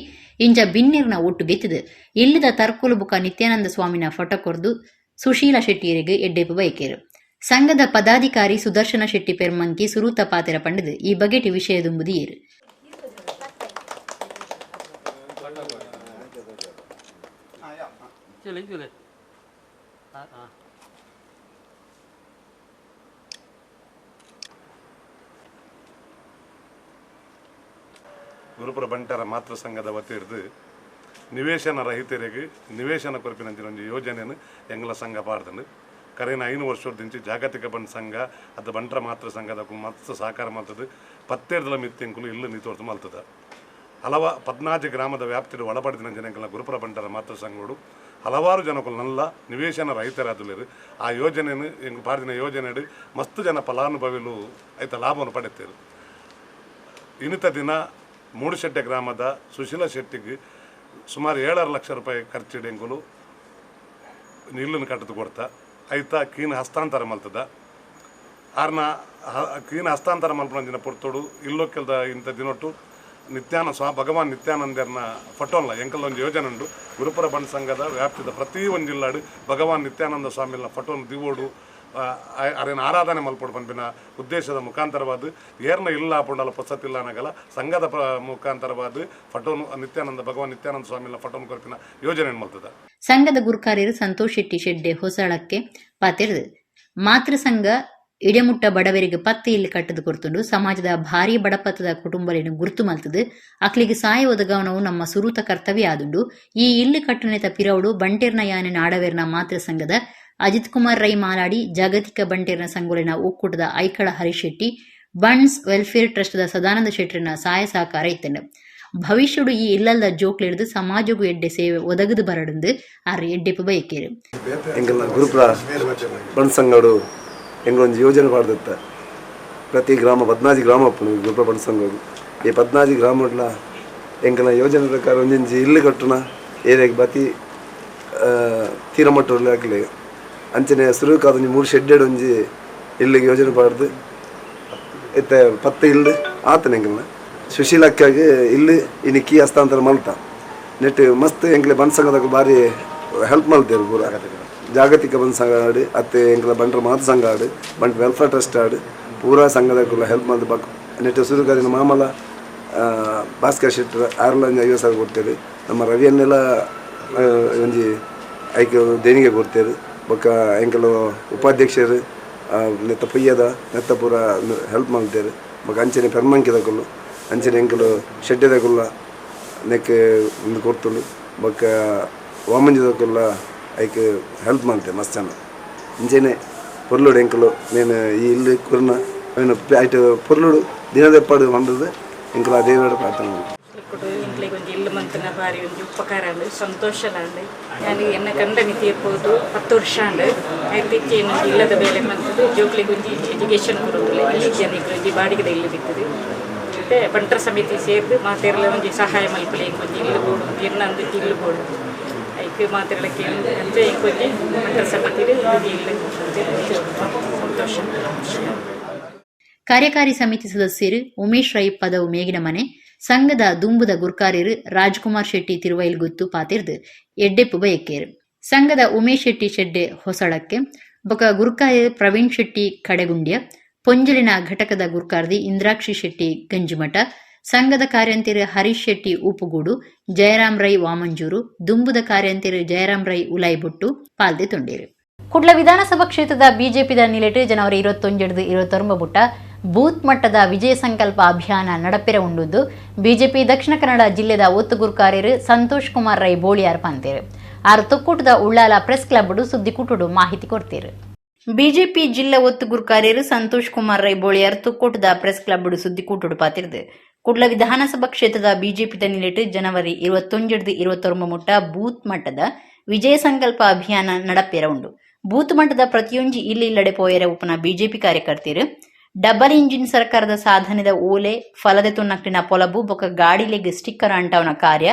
ಇಂಚ ಬಿನ್ನೇರ್ನ ಒಟ್ಟು ಗೆತ್ತಿದು ಇಲ್ಲದ ತರ್ಕುಲು ಬೊಕ್ಕ ನಿತ್ಯಾನಂದ ಸ್ವಾಮಿನ ಫೋಟೋ ಕೊರ್ದು ಸುಶೀಲ ಶೆಟ್ಟಿಯರಿಗೆ ಎಡ್ಡೆಪ್ಪು ಬೈಕೇರು. ಸಂಘದ ಪದಾಧಿಕಾರಿ ಸುದರ್ಶನ ಶೆಟ್ಟಿ ಪೆರ್ಮಂಕಿ ಸುರೂತ ಪಾತೆರ ಪಂಡದು ಈ ಬಗೆಟ್ ವಿಷಯದುಂಬುದಿಯೇರು. ಗುರುಪುರ ಬಂಟರ ಮಾತೃ ಸಂಘದ ವತಿರ್ದು ನಿವೇಶನ ರಹಿತರಿಗೆ ನಿವೇಶನ ಕೊರಪಿನಂಚಿನ ಒಂದು ಯೋಜನೆಯನ್ನು ಎಂಗ್ಲ ಸಂಘ ಪಾಡ್ದಂಡು ಕರೆನ 5 ವರ್ಷದಿಂದ ಜಾಗತಿಕ ಬಂಡ್ ಸಂಘ ಅದು ಬಂಟರ ಮಾತೃ ಸಂಘದ ಮಸ್ತ್ ಸಹಕಾರ ಮಾಡ್ತದೆ 17 ಮಿತ್ತೆಂಕುಲು ಇಲ್ಲು ನೀತೋರ್ತು ಮಲ್ತದ 14 ಗ್ರಾಮದ ವ್ಯಾಪ್ತಿಯಲ್ಲಿ ಒಳಪಡಿದ ಜನಗಳ ಗುರುಪುರ ಬಂಟರ ಮಾತೃ ಸಂಘಗಳು ಹಲವಾರು ಜನಗಳು ನಲ್ಲ ನಿವೇಶನ ರಹಿತರಾದಲೇರು ಆ ಯೋಜನೆಯನ್ನು ಎಂಗ್ ಪಾಡಿನ ಯೋಜನೆ ಮಸ್ತ್ ಜನ ಫಲಾನುಭವಿಗಳು ಆಯ್ತ ಲಾಭವನ್ನು ಪಡೆಯುತ್ತಾರೆ. ಇನ್ನಿತ ದಿನ ಮೂಡುಶೆಟ್ಟೆ ಗ್ರಾಮದ ಸುಶೀಲ ಶೆಟ್ಟಿಗೆ ಸುಮಾರು 7 ಲಕ್ಷ ರೂಪಾಯಿ ಖರ್ಚಿಡೆಂಗುಲು ಇಲ್ಲನ್ನು ಕಟ್ಟದು ಕೊಡ್ತಾ ಆಯ್ತಾ ಕೀನ ಹಸ್ತಾಂತರ ಮಲ್ತದ ಆರ್ನ ಕೀನ ಹಸ್ತಾಂತರ ಮಲ್ಪನ ಪುರ್ತೋಡು ಇಲ್ಲೋ ಕೆಲ್ದ ಇಂಥ ದಿನೊಟ್ಟು ಭಗವಾನ್ ನಿತ್ಯಾನಂದರ್ನ ಫೋಟೋಲ್ಲ ಎಂಕಲ್ ಒಂದು ಯೋಜನೆ ಉಂಟು ಗುರುಪುರ ಬಂಡ್ ಸಂಘದ ವ್ಯಾಪ್ತಿದ ಪ್ರತಿ ಒಂದು ಜಿಲ್ಲಾಡು ಭಗವಾನ್ ನಿತ್ಯಾನಂದ ಸ್ವಾಮಿನ ಫೋಟೋನ ದಿವೋಡು ಅರೇನು ಆರಾಧನೆ ಮಲ್ಪಡು ಪಂಪಿನ ಉದ್ದೇಶದ ಮುಖಾಂತರವಾದ ಏರ್ನ ಇಲ್ಲ ಪುಂಡಲ ಪೊಸತ್ತಿಲ್ಲ ಅನ್ನಗಲ್ಲ ಸಂಘದ ಮುಖಾಂತರವಾದ ಫೋಟೋನು ಭಗವಾನ್ ನಿತ್ಯಾನಂದ ಸ್ವಾಮಿನ ಫೋಟೋನು ಕೊರಪಿನ ಯೋಜನೆ ಮಲ್ತದ. ಸಂಘದ ಗುರುಕಾರ್ಯರು ಸಂತೋಷ್ ಶೆಟ್ಟಿ ಶೆಡ್ಡೆ ಹೊಸಳಕ್ಕೆ ಪಾತಿರ್ದು ಮಾತೃ ಸಂಘ ಇಡೆಮುಟ್ಟ ಬಡವರಿಗೆ ಪತ್ತೆ ಇಲ್ಲಿ ಕಟ್ಟದು ಕೊರ್ತುಂಡು ಸಮಾಜದ ಭಾರಿ ಬಡಪತ್ತದ ಕುಟುಂಬಗಳನ್ನು ಗುರುತು ಮಲ್ತದು ಅಕ್ಲಿಗೆ ಸಹಾಯ ಒದಗವನವು ನಮ್ಮ ಸುರೂತ ಕರ್ತವ್ಯ ಆದುಂಡು ಈ ಇಲ್ಲಿ ಕಟ್ಟನೆತ ಪಿರವಡು ಬಂಟೇರ್ನ ಯಾನೆ ಆಡವೇರ್ನ ಮಾತೃ ಸಂಘದ ಅಜಿತ್ ಕುಮಾರ್ ರೈ ಮಾಲಾಡಿ ಜಾಗತಿಕ ಬಂಟೇರ್ನ ಸಂಘೋಲಿನ ಒಕ್ಕೂಟದ ಐಕಳ ಹರಿಶೆಟ್ಟಿ ಬಂಡ್ಸ್ ವೆಲ್ಫೇರ್ ಟ್ರಸ್ಟ್ದ ಸದಾನಂದ ಶೆಟ್ಟಿನ ಸಹಾಯ ಸಹಕಾರ ಇತ್ತಂಡು ಭವಿಷ್ಯಡು ಈ ಇಲ್ಲದ ಜೋಕ್ಲಿಡ್ದು ಸಮಾಜಗೂ ಎಡ್ಡೆ ಸೇವೆ ಒದಗದು ಬರಡು ಆರು ಎಡ್ಡೆಪ್ಪು ಬಯಕೇರು. ಎಂಗಲ್ಲ ಗುರುಪುರ ಬಂಡ್ ಸಂಘಡು ಎಂಗೊಂದು ಯೋಜನೆ ಪಾಡ್ದತ್ತ ಪ್ರತಿ ಗ್ರಾಮ 14 ಗ್ರಾಮ ಅಪ್ಪನು ಗುರುಪುರ ಬಂಡ್ ಸಂಘಡು ಈ 14 ಗ್ರಾಮಡ್ಲ ಎಂಗಲ ಯೋಜನೆ ಪ್ರಕಾರ ಒಂದಿಂಜಿ ಇಲ್ಲಿ ಕಟ್ಟುನ ಏರಿಯಾಗೆ ಬತಿ ತೀರಮಟ್ಟಲ್ಲಿ ಆಗಲಿ ಅಂಚನೆ ಸುರುಕಾದ 3 ಶೆಡ್ಡೆಡ್ ಒಂಜಿ ಇಲ್ಲಿಗೆ ಯೋಜನೆ ಪಾಡ್ದು ಇತ್ತ 10 ಇಲ್ಲು ಆತನ ಎಂಗಲ್ಲ ಸುಶೀಲಕ್ಕಾಗಿ ಇಲ್ಲಿ ಇನ್ನು ಕೀ ಹಸ್ತಾಂತರ ಮಲ್ತ ನೆಟ್ ಮಸ್ತ್ ಎಂಕ್ಲೆ ಬಂಡ್ ಸಂಘದಾಗ ಭಾರಿ ಹೆಲ್ಪ್ ಮಲ್ತೇರು ಪೂರ ಜಾಗತಿಕ ಬಂದ್ ಸಂಘ ಆಡು ಅತ್ತೆ ಎಂಕ್ಲ ಬಂಡ್ರ ಮಾತು ಸಂಘ ಆಡು ಬಂಡ್ ವೆಲ್ಫೇರ್ ಟ್ರಸ್ಟ್ ಆಡು ಪೂರಾ ಸಂಘದಾಗ ಹೆಲ್ಪ್ ಮಲ್ತು ಬಾಕು ನೆಟ್ ಸುರುಕಾದಿನ ಮಾಮಲ ಭಾಸ್ಕರ್ ಶೆಟ್ಟರ್ 650,000 ಕೊಡ್ತೇವೆ. ನಮ್ಮ ರವಿಯನ್ನೆಲ್ಲ ಒಂಜಿ ಐಕೆ ದೇಣಿಗೆ ಕೊಡ್ತೇವೆ. ಬೊಕ್ಕ ಎಂಕಲು ಉಪಾಧ್ಯಕ್ಷರು ನೆತ್ತ ಪುಯ್ಯದ ನೆತ್ತ ಪೂರ ಹೆಲ್ಪ್ ಮಾಡ್ತೇವೆ. ಬೊಕ್ಕ ಅಂಚನೆ ಪೆರ್ಮಂಕಿದಕೊಲ್ಲು ಅಂಚನೆ ಎಂಕಲು ಶೆಡ್ಡೆದಕೊಲ್ಲ ನೆಕ್ಕೆ ಒಂದು ಕೊಡ್ತುಂಡು ಬೊಕ್ಕ ವಾಮಂಜದಕೊಲ್ಲ ಐಕೆ ಹೆಲ್ಪ್ ಮಾಡ್ತೇವೆ ಮಸ್ತ್ ಜನ ಇಂಚೆನೆ ಪೊರ್ಲುಡು ಎಂಕಲು నేను ಈ ಇಲ್ಲಿ ಕುರ್ನ ಅವನು ಆಯ್ತು ಪೊರ್ಲುಡು ದಿನದೆಪ್ಪಾಡು ಬಂದದ್ದು ಎಂಕಲು ಅದೇ ಪ್ರಾರ್ಥನೆ ಇಂಕ್ಲಿಗೆ ಒಂದು ಇಲ್ಲು ಮಂತನ ಬಾರಿ ಒಂದು ಉಪಕಾರ ಅಂಡು ಸಂತೋಷಲಾಂಡು ನಾನು ಎನ್ನ ಕಂಡ ಮಿತಿ ಇರ್ಬೋದು 10 ವರ್ಷ ಅಂಡು ಐತಿಕ್ಕೆ ಇನ್ನೊಂದು ಇಲ್ಲದ ಬೇಲೆ ಮಂತದ್ದು ಜೋಕ್ಲಿಗೆ ಒಂದು ಎಜುಕೇಷನ್ ಕೊಡೋದಿಲ್ಲ ಇಲ್ಲಿ ಜನಕ್ಕೆ ಒಂದು ಬಾಡಿಗೆ ಇಲ್ಲಿ ಬಿತ್ತದೆ ಮತ್ತೆ ಬಂಟರ ಸಮಿತಿ ಸೇರಿದು ಮಾತೆಲ್ಲ ಒಂದು ಸಹಾಯ ಮಲ್ಪಲೆ ಕೊಂಚ ಇಲ್ಲು ಬೋಡು ಇನ್ನೊಂದು ಇಲ್ಲು ಬೋಡು ಐಕೆ ಮಾತೆಲ್ಲ ಕೇಳಿದ್ರೆ ಅಂದರೆ ಕೊಂಚ ಬಂಟರ ಸಮಿತಿ ಇಲ್ಲಿ ಸಂತೋಷ. ಕಾರ್ಯಕಾರಿ ಸಮಿತಿ ಸದಸ್ಯರು ಉಮೇಶ್ ರೈ ಪದವು ಮೇಗಿನ ಮನೆ ಸಂಘದ ದುಂಬುದ ಗುರ್ಕಾರ್ಯರು ರಾಜ್ಕುಮಾರ್ ಶೆಟ್ಟಿ ತಿರುವೈಲ್ಗುತ್ತು ಪಾತಿರ್ದು ಎಡ್ಡೆಪ್ಪು ಬಯಕೇರು. ಸಂಘದ ಉಮೇಶ್ ಶೆಟ್ಟಿ ಶೆಡ್ಡೆ ಹೊಸಳಕ್ಕೆ ಬೊಕ ಗುರ್ಕಾರ್ಯರು ಪ್ರವೀಣ್ ಶೆಟ್ಟಿ ಕಡೆಗುಂಡ್ಯ ಪೊಂಜಲಿನ ಘಟಕದ ಗುರ್ಕಾರ್ದಿ ಇಂದ್ರಾಕ್ಷಿ ಶೆಟ್ಟಿ ಗಂಜಿಮಠ ಸಂಘದ ಕಾರ್ಯಂತಿರು ಹರೀಶ್ ಶೆಟ್ಟಿ ಉಪುಗೂಡು ಜಯರಾಮ್ ರೈ ವಾಮಂಜೂರು ದುಂಬುದ ಕಾರ್ಯಂತಿರು ಜಯರಾಮ್ ರೈ ಉಲೈಬೊಟ್ಟು ಪಾಲ್ದೆ ತೊಂಡೇರು. ಕುಡ್ಲ ವಿಧಾನಸಭಾ ಕ್ಷೇತ್ರದ ಬಿಜೆಪಿದ ನಿಲೆಟ್ ಜನವರಿ 21-29 ಬುಟ್ಟ ಬೂತ್ ಮಟ್ಟದ ವಿಜಯ ಸಂಕಲ್ಪ ಅಭಿಯಾನ ನಡಪೆರ ಉಂಡುದು ಬಿಜೆಪಿ ದಕ್ಷಿಣ ಕನ್ನಡ ಜಿಲ್ಲೆದ ಒತ್ತು ಗುರುಕಾರ್ಯರು ಸಂತೋಷ್ ಕುಮಾರ್ ರೈ ಬೋಳಿಯಾರ್ ಪಂತೇರು ಆರು ತೊಕ್ಕೂಟದ ಉಳ್ಳಾಲ ಪ್ರೆಸ್ ಕ್ಲಬ್ ಸುದ್ದಿ ಕುಟುಡು ಮಾಹಿತಿ ಕೊಡ್ತೇರು. ಬಿಜೆಪಿ ಜಿಲ್ಲಾ ಒತ್ತು ಗುರುಕಾರ್ಯರು ಸಂತೋಷ್ ಕುಮಾರ್ ರೈ ಬೋಳಿಯಾರ್ ತುಕ್ಕೋಟದ ಪ್ರೆಸ್ ಕ್ಲಬ್ ಸುದ್ದಿ ಕೂಟುಡು ಪಾತಿರ್ದು ಕುಡ್ಲ ವಿಧಾನಸಭಾ ಕ್ಷೇತ್ರದ ಬಿಜೆಪಿದ ನಿಲೆಟ್ ಜನವರಿ 21-29 ಮುಟ್ಟ ಬೂತ್ ಮಟ್ಟದ ವಿಜಯ ಸಂಕಲ್ಪ ಅಭಿಯಾನ ನಡಪೆರ ಉಂಡು. ಬೂತ್ ಮಟ್ಟದ ಪ್ರತಿಯೊಂದು ಇಲ್ಲಡೆ ಪೋಯರ ಉಪನ ಬಿಜೆಪಿ ಕಾರ್ಯಕರ್ತರು ಡಬಲ್ ಇಂಜಿನ್ ಸರ್ಕಾರದ ಸಾಧನೆದ ಓಲೆ ಫಲದೆ ತುನ್ನಕ್ಲಿನ ಪೊಲಬು ಬೊಕ ಗಾಡಿಲೆಗ್ ಸ್ಟಿಕ್ಕರ್ ಅಂಟವನ ಕಾರ್ಯ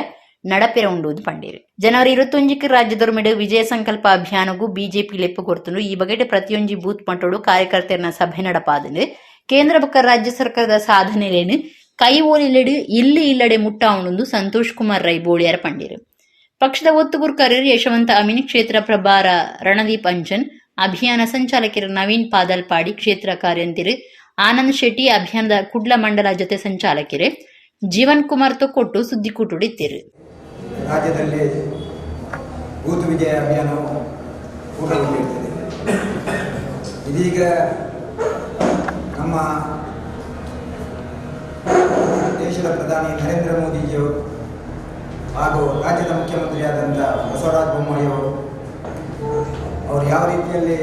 ನಡಪೆರ ಉಂಡುವುದು ಪಂಡೇರು. ಜನವರಿ 21 ರಾಜ್ಯದೊರ್ಮೆಡು ವಿಜಯ ಸಂಕಲ್ಪ ಅಭಿಯಾನಗೂ ಬಿಜೆಪಿ ಲೆಪ್ಪು ಕೊಡ್ತುಂಡು. ಈ ಬಗೆಟ್ ಪ್ರತಿಯೊಂದು ಬೂತ್ ಮಟ್ಟೋಡು ಕಾರ್ಯಕರ್ತರ ಸಭೆ ನಡಪಾದು ಕೇಂದ್ರ ಬೊಕ ರಾಜ್ಯ ಸರ್ಕಾರದ ಸಾಧನೆಲೇನು ಕೈ ಓಲಿಲೆಡು ಇಲ್ಲಡೆ ಮುಟ್ಟ ಉಂಡು ಸಂತೋಷ್ ಕುಮಾರ್ ರೈ ಬೋಳಿಯಾರ ಪಂಡೇರು. ಪಕ್ಷದ ಒತ್ತುಗುರ್ಕರರು ಯಶವಂತ ಅಮೀನ್, ಕ್ಷೇತ್ರ ಪ್ರಭಾರ ರಣದೀಪ್ ಅಂಜನ್, ಅಭಿಯಾನ ಸಂಚಾಲಕರು ನವೀನ್ ಪಾದಲ್ಪಾಡಿ, ಕ್ಷೇತ್ರ ಕಾರ್ಯಂತಿರು ಆನಂದ್ ಶೆಟ್ಟಿ, ಅಭಿಯಾನದ ಕುಡ್ಲ ಮಂಡಲ ಜೊತೆ ಸಂಚಾಲಕರು ಜೀವನ್ ಕುಮಾರ್ ತೊಕ್ಕೊಟ್ಟು ಸುದ್ದಿಕೂಟುಡಿತ್ತಿರು. ರಾಜ್ಯದಲ್ಲಿ ಬೂತ್ ವಿಜಯ ಅಭಿಯಾನವು ಪೂರ್ಣಗೊಂಡಿರುತ್ತದೆ. ಇದೀಗ ನಮ್ಮ ದೇಶದ ಪ್ರಧಾನಿ ನರೇಂದ್ರ ಮೋದಿಜಿಯವರು ಹಾಗೂ ರಾಜ್ಯದ ಮುಖ್ಯಮಂತ್ರಿಯಾದಂಥ ಬಸವರಾಜ ಬೊಮ್ಮಾಯಿಯವರು ಅವರು ಯಾವ ರೀತಿಯಲ್ಲಿ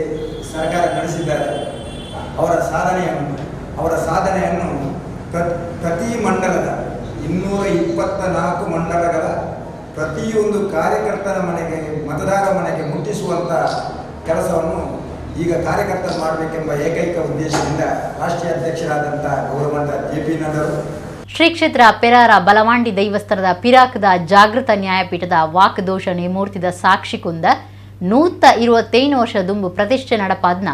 ಸರ್ಕಾರ ನಡೆಸಿದ್ದಾರೆ, ಅವರ ಸಾಧನೆಯನ್ನು ಪ್ರತಿ ಮಂಡಲದ 224 ಮಂಡಲಗಳ ಪ್ರತಿಯೊಂದು ಕಾರ್ಯಕರ್ತರ ಮನೆಗೆ, ಮತದಾರ ಮನೆಗೆ ಮುಟ್ಟಿಸುವಂಥ ಕೆಲಸವನ್ನು ಈಗ ಕಾರ್ಯಕರ್ತರು ಮಾಡಬೇಕೆಂಬ ಏಕೈಕ ಉದ್ದೇಶದಿಂದ ರಾಷ್ಟ್ರೀಯ ಅಧ್ಯಕ್ಷರಾದಂಥ ಗೌರವಾನ್ವಿತ JP ನಡ್ಡರು ಶ್ರೀ ಕ್ಷೇತ್ರ ಪೆರಾರ ಬಲವಾಂಡಿ ದೈವಸ್ಥಾನದ ಪಿರಾಕದ ಜಾಗೃತ ನ್ಯಾಯಪೀಠದ ವಾಕ್ದೋಷ ನೇಮೂರ್ತಿದ ಸಾಕ್ಷಿಕುಂದ 125 ವರ್ಷ ದುಂಬು ಪ್ರತಿಷ್ಠೆ ನಡಪಾದ್ನ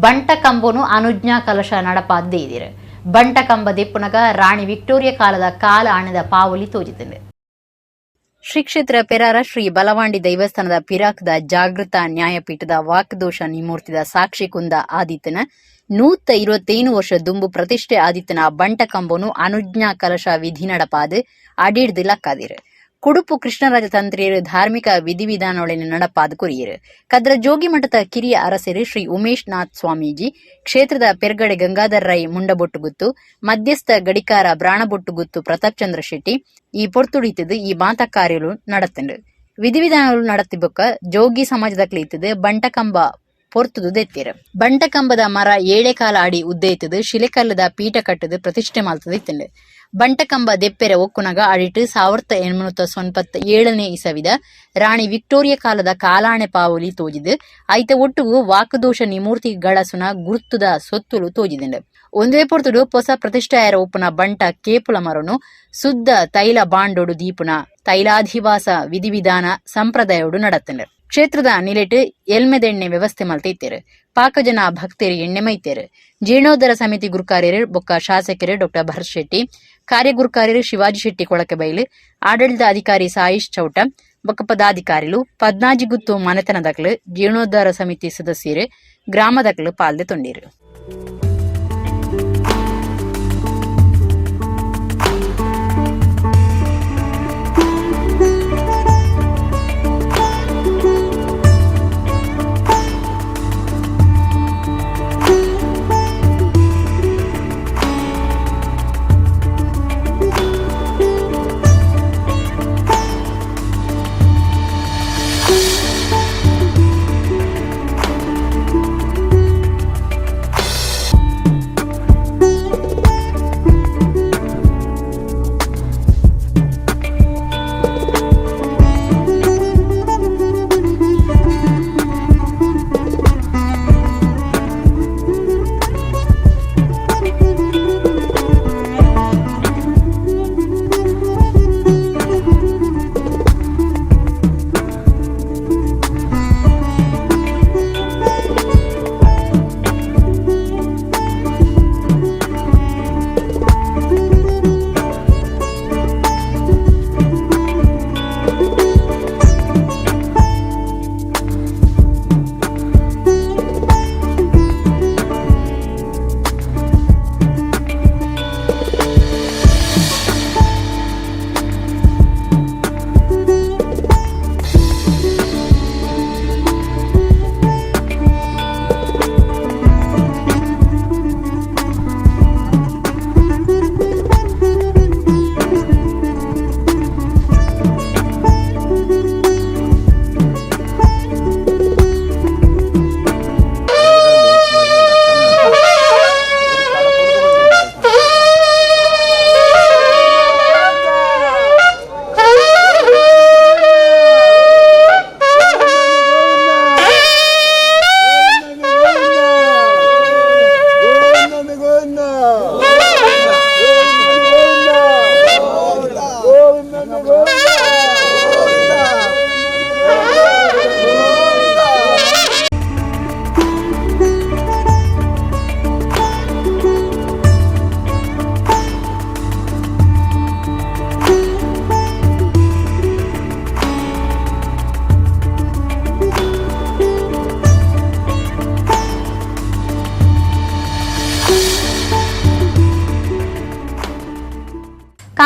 ಬಂಟಕಂಬೋನು ಅನುಜ್ಞಾ ಕಲಶ ನಡಪಾದ್ದೇ ಇದಿರು. ಬಂಟಕಂಬ ದೆಪ್ಪುನಗ ರಾಣಿ ವಿಕ್ಟೋರಿಯಾ ಕಾಲದ ಕಾಲ ಆಣೆದ ಪಾವಲಿ ತೋಜಿತಿದೆ. ಶ್ರೀ ಕ್ಷೇತ್ರ ಪೆರಾರ ಶ್ರೀ ಬಲವಾಂಡಿ ದೈವಸ್ಥಾನದ ಪಿರಾಕದ ಜಾಗೃತ ನ್ಯಾಯಪೀಠದ ವಾಕ್ದೋಷ ನಿಮೂರ್ತಿದ ಸಾಕ್ಷಿಕುಂದ ಆದಿತ್ಯನ 125 ವರ್ಷ ದುಂಬು ಪ್ರತಿಷ್ಠೆ ಆದಿತ್ಯನ ಬಂಟಕಂಬೋನು ಅನುಜ್ಞಾ ಕಲಶ ವಿಧಿ ನಡಪಾದು ಅಡಿಡ್ದು ಲಕ್ಕಾದಿರು. ಕುಡುಪು ಕೃಷ್ಣರಾಜ ತಂತ್ರಿಯರು ಧಾರ್ಮಿಕ ವಿಧಿವಿಧಾನೊಳನೆ ನಡಪಾದು ಕೊರಿಯರು. ಕದ್ರ ಜೋಗಿ ಮಠದ ಕಿರಿಯ ಅರಸರು ಶ್ರೀ ಉಮೇಶ್ ನಾಥ್ ಸ್ವಾಮೀಜಿ, ಕ್ಷೇತ್ರದ ಪೆರ್ಗಡೆ ಗಂಗಾಧರ್ ರೈ ಮುಂಡಬೊಟ್ಟುಗುತ್ತು, ಮಧ್ಯಸ್ಥ ಗಡಿಕಾರ ಬ್ರಾಣಬೊಟ್ಟುಗುತ್ತು ಪ್ರತಾಪ್ ಚಂದ್ರ ಶೆಟ್ಟಿ ಈ ಪೊರ್ತುಡಿತದು ಈ ಮಾತ ಕಾರ್ಯಗಳು ನಡತಂಡು. ವಿಧಿವಿಧಾನಗಳು ನಡತಿಬೊಕ್ಕ ಜೋಗಿ ಸಮಾಜದ ಕ್ಲೀತದು ಬಂಟಕಂಬ ಪೊರ್ತುದು ದೆತ್ತಿರು. ಬಂಟಕಂಬದ ಮರ 7 ಕಾಲ ಅಡಿ ಉದ್ದ ಇತ್ತದು, ಶಿಲೆಕಲ್ಲದ ಪೀಠ ಕಟ್ಟದು ಪ್ರತಿಷ್ಠೆ ಮಾಲ್ತದ ಇತ್ತಂಡು. ಬಂಟಕಂಬ ದೆಪ್ಪೆರ ಒಕ್ಕುನಗ ಅಡಿಟ್ಟು 1897 ಇಸವಿದ ರಾಣಿ ವಿಕ್ಟೋರಿಯಾ ಕಾಲದ ಕಾಲಾಣೆ ಪಾವಲಿ ತೋಜಿದು ಐತ ಒಟ್ಟುಗು ವಾಕದೋಷ ನಿಮೂರ್ತಿ ಗಳಸುನ ಗುರ್ತುದ ಸೊತ್ತುಲು ತೋಜಿದಿಂಡು. ಒಂದೇ ಪೊರ್ತುಡು ಹೊಸ ಪ್ರತಿಷ್ಠಾಯರ ಒಪ್ಪುನ ಬಂಟ ಕೇಪುಲ ಮರನು ಶುದ್ಧ ತೈಲ ಬಾಂಡೋಡು ದೀಪುನ ತೈಲಾಧಿವಾಸ ವಿಧಿವಿಧಾನ ಸಂಪ್ರದಾಯೋಡು ನಡತ್ತಂಡು. ಕ್ಷೇತ್ರದ ನಿಲೆಟ್ ಎಲ್ಮೆದೆಣ್ಣೆ ವ್ಯವಸ್ಥೆ ಮಲ್ತಿತ್ತೇರು. ಪಾಕಜನ ಭಕ್ತರು ಎಣ್ಣೆ ಮೈತೇರು. ಜೀರ್ಣೋದ್ಧಾರ ಸಮಿತಿ ಗುರುಕಾರ್ಯರು ಬೊಕ್ಕ ಶಾಸಕರು ಡಾಕ್ಟರ್ ಭರತ್ ಶೆಟ್ಟಿ, ಕಾರ್ಯಗುರುಕಾರ್ಯರು ಶಿವಾಜಿ ಶೆಟ್ಟಿ ಕೊಳಕೆಬೈಲು, ಆಡಳಿತ ಅಧಿಕಾರಿ ಸಾಯಿಶ್ ಚೌಟ ಬೊಕ್ಕ ಪದಾಧಿಕಾರಿಗಳು 14 ಗುತ್ತು ಮನೆತನದಕ್ಲು ಜೀರ್ಣೋದ್ಧಾರ ಸಮಿತಿ ಸದಸ್ಯರು ಗ್ರಾಮದಕ್ಲು ಪಾಲ್ದೆ ತೊಂಡಿರು.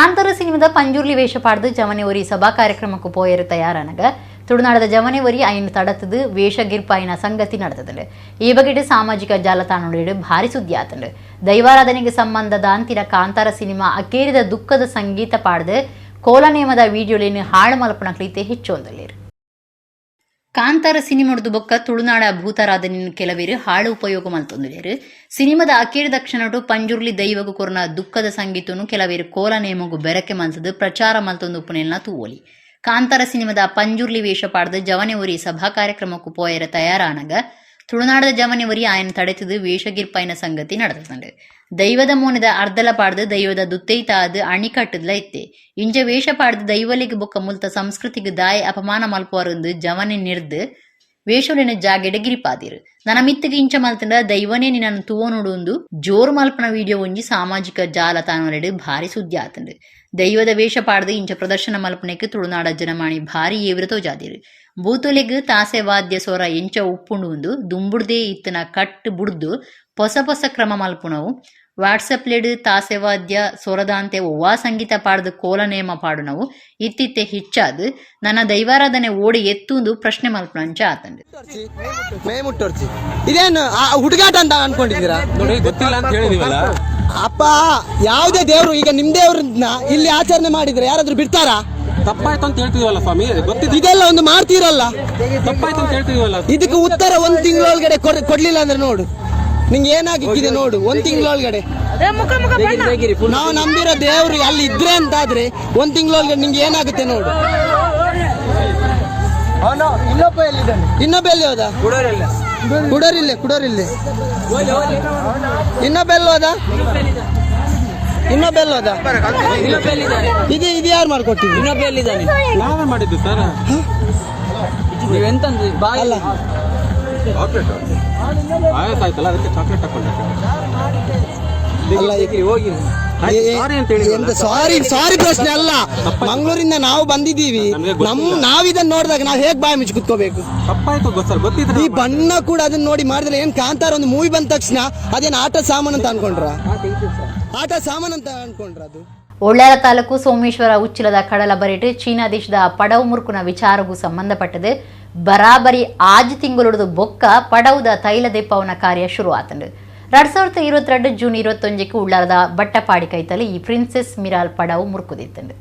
ಕಾಂತಾರ ಸಿನಿಮಾದ ಪಂಜುರ್ಲಿ ವೇಷ ಪಾಡ್ದು ಜವನೆವರಿ ಸಭಾ ಕಾರ್ಯಕ್ರಮಕ್ಕೂ ಪೋಯರು ತಯಾರಾನಗ ತುಳುನಾಡದ ಜವನೆವರಿ ಐನ್ ತಡತದು ವೇಷಗಿರ್ಪಾಯಿನ ಸಂಗತಿ ನಡೆತದೆ. ಈ ಬಗ್ಗೆ ಸಾಮಾಜಿಕ ಜಾಲತಾಣಗಳು ಭಾರಿ ಸುದ್ದಿ ಆತಂಡು. ದೈವಾರಾಧನೆಗೆ ಸಂಬಂಧದ ಅಂತಿನ ಕಾಂತಾರ ಸಿನಿಮಾ ಅಕ್ಕೇರಿದ ದುಃಖದ ಸಂಗೀತ ಪಾಡ್ದು ಕೋಲ ನೇಮದ ವಿಡಿಯೋಲೇನು ಹಾಳು ಮಲ್ಪನ ಕ್ಲೀತೆ ಹೆಚ್ಚೊಂದಲ್ಲಿರು. ಕಾಂತಾರ ಸಿನಿಮಾಡ್ದು ಬೊಕ್ಕ ತುಳುನಾಡ ಭೂತಾರಾಧನೆ ಕೆಲವೇರು ಹಾಳು ಉಪಯೋಗ ಮಲ್ತೊಂದಿರು. ಸಿನಿಮಾದ ಅಕ್ಕೇರಿದ ಕ್ಷಣಟು ಪಂಜುರ್ಲಿ ದೈವಗು ಕೊರನ ದುಃಖದ ಸಂಗೀತನು ಕೆಲವೇರು ಕೋಲ ನೇಮಗು ಬೆರಕೆ ಮಲ್ತದು ಪ್ರಚಾರ ಮಲ್ತೊಂದು ಉಪನೆಲ್ನ ತೂವೋಲಿ. ಕಾಂತಾರ ಸಿನಿಮಾದ ಪಂಜುರ್ಲಿ ವೇಷ ಪಾಡ್ದು ಜವನೆವರಿ ಸಭಾ ಕಾರ್ಯಕ್ರಮಕ್ಕೂ ಪೋಯರ ತಯಾರಾನಗ ತುಳುನಾಡದ ಜವನೆವರಿ ಆಯನ ತಡೆತದು ವೇಷಗಿರ್ಪಾಯಿನ ಸಂಗತಿ ನಡೆದಂಡು. ದೈವದ ಮೋನದ ಅರ್ಧಲ ಪಾಡ್ದು ದೈವದ ದುತ್ತೈತಾದು ಅಣಿಕಟ್ಟದ್ಲ ಇತ್ತೆ. ಇಂಜ ವೇಷ ಪಾಡ್ದು ದೈವಲಿಗೆ ಬೊಕ್ಕ ಮುಲ್ತ ಸಂಸ್ಕೃತಿಗೆ ದಾಯ ಅಪಮಾನ ಮಲ್ಪವರಂದು ಜವನೆ ನಿರ್ದು ವೇಷಲಿನ ಜಾಗೆಡೆ ಗಿರಿಪಾದಿರು. ನನ್ನ ಮಿತ್ತಿಗೆ ಇಂಚ ಮಲ್ತಂಡ ದೈವನೇ ನಿನ್ನನ್ನು ತೂವ ನೋಡುವುದು ಜೋರು ಮಲ್ಪನ ವಿಡಿಯೋ ಒಂಜಿ ಸಾಮಾಜಿಕ ಜಾಲತಾಣರೆಡು ಭಾರಿ ಸುದ್ದಿ ಆತಂಡು. ದೈವದ ವೇಷ ಪಾಡ್ದು ಇಂಚ ಪ್ರದರ್ಶನ ಮಲ್ಪನೆಗೆ ತುಳುನಾಡ ಜನಮಾಣಿ ಭಾರಿ ಏವ್ರತೋ ಜಾದಿರು. ಬೂತೊಲೆಗ್ ತಾಸೆ ವಾದ್ಯ ಸ್ವರ ಎಂಚ ಉಪ್ಪುಂಡು ಒಂದು ದುಂಬುಡ್ದೇ ಇತ್ತನ ಕಟ್ಟು ಬುಡ್ದು ಹೊಸ ಹೊಸ ಕ್ರಮ ಮಲ್ಪುನವು. ವಾಟ್ಸಪ್ ಲೆಡ್ ತಾಸೆ ವಾದ್ಯ ಸ್ವರದಾಂತೆ ಒವ್ವಾ ಸಂಗೀತ ಪಾಡ್ದು ಕೋಲ ನೇಮ ಪಾಡುನವು ಇತ್ತಿತ್ತೆ ಹಿಚ್ಚಾದು ನನ್ನ ದೈವಾರಾಧನೆ ಓಡಿ ಎತ್ತುಂದು ಪ್ರಶ್ನೆ ಮಲ್ಪನಂಚ ಆತಂಡು. ಇದೇನು ಹುಡುಗಾಟ ಅಂತ ಅನ್ಕೊಂಡಿದ್ದೀರಾ? ಗೊತ್ತಿಲ್ಲ ಅಂತ ಹೇಳಿದೀವಲ್ಲ ಅಪ್ಪ. ಯಾವುದೇ ದೇವ್ರು ಈಗ ನಿಮ್ ದೇವ್ರನ್ನ ಇಲ್ಲಿ ಆಚರಣೆ ಮಾಡಿದ್ರೆ ಯಾರಾದ್ರೂ ಬಿಡ್ತಾರಾ? ತಪ್ಪಾಯ್ತು ಅಂತ ಹೇಳ್ತಿದೀವಲ್ಲ ಸ್ವಾಮಿ, ಗೊತ್ತಿದೆ. ಇದೆಲ್ಲ ಒಂದು ಮಾಡ್ತೀರಲ್ಲ, ತಪ್ಪಾಯ್ತು ಅಂತ ಹೇಳ್ತಿದೀವಲ್ಲ. ಇದಕ್ಕೆ ಉತ್ತರ 1 ತಿಂಗಳೊಳಗಡೆ ಕೊಡ್ಲಿಲ್ಲ ಅಂದ್ರೆ ನೋಡು ನಿಂಗೆ ಏನಾಗಿಕ್ಕಿದೆ ನೋಡು. 1 ತಿಂಗಳೊಳಗಡೆ ನಾವು ನಂಬಿರೋ ದೇವ್ರು ಅಲ್ಲಿ ಇದ್ರೆ ಅಂತಾದ್ರೆ 1 ತಿಂಗಳೊಳಗಡೆ ನಿಂಗೆ ಏನಾಗುತ್ತೆ ನೋಡು. ಇನ್ನೊಬ್ಬ ಎಲ್ಲಿ ಹೋದ? ಕುಡೋರಿಲ್ಲೇ ಇನ್ನೊಬ್ಬೆಲ್ಲ ಹೋದ? ಇನ್ನೊಬ್ಬೆಲ್ಲ ಹೋದ? ಇದು ಯಾರು ಮಾಡ್ಕೊಟ್ಟಿದ್ವಿ? ಇನ್ನೊಬ್ಬೆಲ್ಲಿದ್ದಾನೆ? ನಾವೇ ಮಾಡಿದ್ದು ಸರ್. ನೀವೆಂತಂದ್ರಿ? ಅಲ್ಲ ಆಯ್ತಾಯ್ತಲ್ಲ, ಅದಕ್ಕೆ ಚಾಕ್ಲೇಟ್ ಹಾಕೊಂಡೆ. ಸಾರಿ ಪ್ರಶ್ನೆ ಅಲ್ಲ. ಮಂಗಳೂರಿಂದ ನಾವು ಬಂದಿದ್ದೀವಿ. ನಾವಿದನ್ನ ನೋಡಿದಾಗ ನಾವು ಹೇಗ್ ಬಾಯಿ ಮುಚ್ಚಿ ಕುತ್ಕೋಬೇಕು? ಈ ಬಣ್ಣ ಕೂಡ ಅದನ್ನ ನೋಡಿ ಮಾಡಿದ್ರೆ ಏನ್ ಕಾಂತಾರ ಒಂದು ಮೂವಿ ಬಂದ ತಕ್ಷಣ ಅದೇನ್ ಆಟ ಸಾಮಾನು ಅಂತ ಅನ್ಕೊಂಡ್ರ? ಅದು ಉಳ್ಳಾಲ ತಾಲೂಕು ಸೋಮೇಶ್ವರ ಉಚ್ಚಿಲದ ಕಡಲ ಬರಿಟ್ ಚೀನಾ ದೇಶದ ಪಡವು ಮುರುಕುನ ವಿಚಾರಗೂ ಸಂಬಂಧಪಟ್ಟದು ಬರಾಬರಿ ಆಜ್ ತಿಂಗಳು ಬೊಕ್ಕ ಪಡವುದ ತೈಲ ದೆಪ್ಪವನ ಕಾರ್ಯ ಶುರು ಆತಂಡು. 2022 ಜೂನ್ 21ಕ್ಕೆ ಉಳ್ಳಾಲದ ಬಟ್ಟಪಾಡಿ ಕೈತಲ್ಲಿ ಈ ಪ್ರಿನ್ಸೆಸ್ ಮಿರಾಲ್ ಪಡವು ಮುರುಕುದಿತ್ತಂಡು.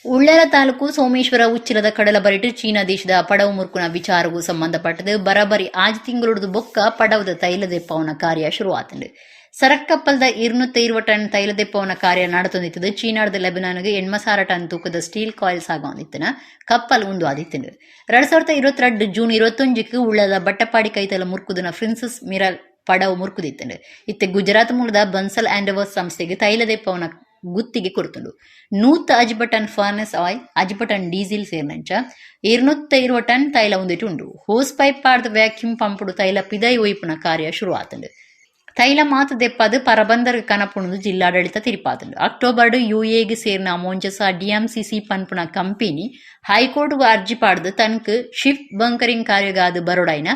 ಉಳ್ಳಾಲ ತಾಲೂಕು ಸೋಮೇಶ್ವರ ಉಚ್ಚಿಲದ ಕಡಲ ಬರಿಟ್ ಚೀನಾ ದೇಶದ ಪಡವು ಮುರುಕುನ ವಿಚಾರಗೂ ಸಂಬಂಧಪಟ್ಟದು ಬರಾಬರಿ ಆಜ್ ತಿಂಗಳು ಬೊಕ್ಕ ಪಡವುದ ತೈಲ ದೆಪ್ಪವನ ಕಾರ್ಯ ಶುರು ಆತಂಡು. ಸರಕ್ಕಪ್ಪಲ್ದ 220 ಟನ್ ತೈಲ ದೆಪ್ಪವನ ಕಾರ್ಯ ನಡೆತೊಂದಿತ್ತದು. ಚೀನಾದ ಲೆಬನಾನ್ಗೆ 80,000 ಟನ್ ತೂಕದ ಸ್ಟೀಲ್ ಕಾಯಿಲ್ಸ್ ಆಗೋಂದಿತ್ತನ ಕಪ್ಪಲ್ ಒಂದು ಆದಿತ್ತಂಡು. 2022 ಜೂನ್ 21ಕ್ಕೆ ಉಳ್ಳಾಲದ ಬಟ್ಟಪಾಡಿ ಕೈತಲ ಮುರುಕುದನ ಪ್ರಿನ್ಸೆಸ್ ಮಿರಾಲ್ ಪಡವು ಮುರುಕುದಿತ್ತಂಡು. ಇತ್ತೆ ಗುಜರಾತ್ ಮೂಲದ ಬನ್ಸಲ್ ಆಂಡವರ್ಸ್ ಸಂಸ್ಥೆಗೆ ತೈಲ ದೆಪ್ಪವನ ಗುತ್ತಿಗೆ ಕೊಡ್ತುಂಡು. 150 ton furnace oil 50 ton diesel ಸೇರ್ನಂಚ 220 ಟನ್ ತೈಲ ಒಂದಿಟ್ಟುಂಡು. ಹೋಸ್ ಪೈಪ್ ಪಾಡ್ದ ವ್ಯಾಕ್ಯೂಮ್ ಪಂಪುಡು ತೈಲ ಪಿದೈ ಒಯ್ಪುನ ಕಾರ್ಯ ಶುರು ಆತಂಡು. ತೈಲ ಮಾತು ದೆಪ್ಪದು ಪರಬಂದರ್ ಕನಪುಣದು ಜಿಲ್ಲಾಡಳಿತ ತಿರುಪಾತಂಡು. ಅಕ್ಟೋಬರ್ UAಗೆ ಸೇರ್ನ ಮೊಂಜಸ DMCC ಪನ್ಪುನ ಕಂಪನಿ ಹೈಕೋರ್ಟ್ಗೂ ಅರ್ಜಿ ಪಾಡ್ದು ತನಕ ಶಿಫ್ಟ್ ಬಂಕರಿಂಗ್ ಕಾರ್ಯಗಾದು ಬರೋಡೈನ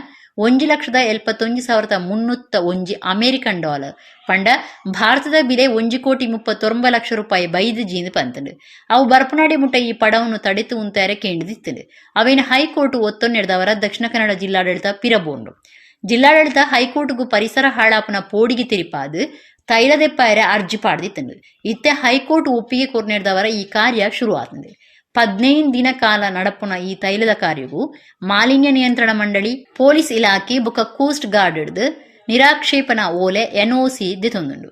1,71,301 ಅಮೆರಿಕನ್ ಡಾಲರ್ ಪಂಡ ಭಾರತದ ಬೆಲೆ 1,39,00,000 ರೂಪಾಯಿ ಬೈದು ಜೀಂದು ಪಂತಂಡು. ಅವು ಬರ್ಪನಾಡಿ ಮುಟ್ಟ ಈ ಪಡವನ್ನು ತಡೆತು ಉಂತಾರೆ ಕೇಂದ್ರದಿತ್ತಂಡು. ಅವೇನು ಹೈಕೋರ್ಟ್ ಒತ್ತೊನ್ನೆಡ್ದವರ ದಕ್ಷಿಣ ಕನ್ನಡ ಜಿಲ್ಲಾಡಳಿತ ಪಿರಬೋಂಡು. ಜಿಲ್ಲಾಡಳಿತ ಹೈಕೋರ್ಟ್ಗೂ ಪರಿಸರ ಹಾಳಾಪನ ಪೋಡಿಗೆ ತಿರುಪಾದು ತೈಲ ದೆಪ್ಪಾಯರ ಅರ್ಜಿ ಪಾಡ್ದಿತ್ತಂಡು. ಇತ್ತೆ ಹೈಕೋರ್ಟ್ ಒಪ್ಪಿಗೆ ಕೊರ್ನೆಡ್ದವರ ಈ ಕಾರ್ಯ ಶುರು ಆತಂಡು. 15 ದಿನ ಕಾಲ ನಡಪುನ ಈ ತೈಲದ ಕಾರ್ಯವು ಮಾಲಿನ್ಯ ನಿಯಂತ್ರಣ ಮಂಡಳಿ, ಪೊಲೀಸ್ ಇಲಾಖೆ ಬೊಕ್ಕ ಕೋಸ್ಟ್ ಗಾರ್ಡ್ ಹಿಡಿದು ನಿರಾಕ್ಷೇಪಣಾ ಓಲೆ NOC ದಿತೊಂದುಂಡು.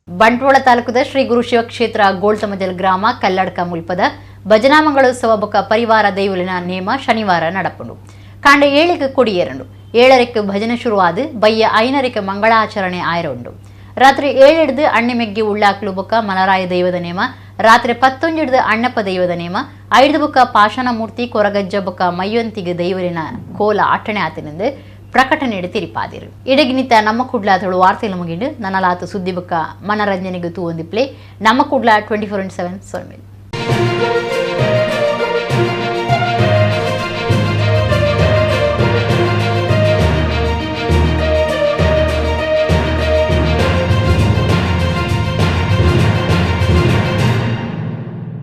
ಬಂಟ್ವಾಳ ತಾಲೂಕದ ಶ್ರೀ ಗುರು ಶಿವಕ್ಷೇತ್ರ ಗೋಳ್ತಮಜಲ್ ಗ್ರಾಮ ಕಲ್ಲಡ್ಕ ಮುಲ್ಪದ ಭಜನಾ ಮಂಗಳೋತ್ಸವ ಬೊಕ್ಕ ಪರಿವಾರ ದೈವಲಿನ ನೇಮ ಶನಿವಾರ ನಡಪುಂಡು. ಕಾಂಡ 7ಕ್ಕೆ ಕೊಡಿಯೇರಂಡು 7ಕ್ಕೆ ಭಜನೆ ಶುರುವಾದು ಬಯ್ಯ 5ಕ್ಕೆ ಮಂಗಳಾಚರಣೆ ಆಯರುಂಡು. ರಾತ್ರಿ 7 ಹಿಡಿದು ಅಣ್ಣೆ ಮೆಗ್ಗಿ ಉಳ್ಳಾಕ್ಲು ಬೊಕ್ಕ ಮಲರಾಯ ದೈವದ ನೇಮ, ರಾತ್ರಿ 11 ಹಿಡಿದು ಅಣ್ಣಪ್ಪ ದೈವದ ನೇಮ, 5 ಬೊಕ್ಕ ಪಾಷಾಣ ಮೂರ್ತಿ ಕೊರಗಜ್ಜ ಬೊಕ್ಕ ಮಯ್ಯೊಂತಿಗೆ ದೈವಲಿನ ಕೋಲ ಅಟ್ಟಣೆ ಆತನೆಂದು ಪ್ರಕಟಣೆ ತಿರಿಪಾದಿರು. ಇಡಗಿನಿತ ನಮ್ಮ ಕುಡ್ಲಾದಳು ವಾರ್ತೆಯಲ್ಲಿ ಮುಗಿಂಡು ನನ್ನಲಾತು ಸುದ್ದಿ ಬೊಕ್ಕ ಮನರಂಜನೆಗೆ ತೂವೊಂದಿಪ್ಲೆ ನಮ್ಮ ಕುಡ್ಲ 24/7 ಸೊಲ್ಮೇಲೆ.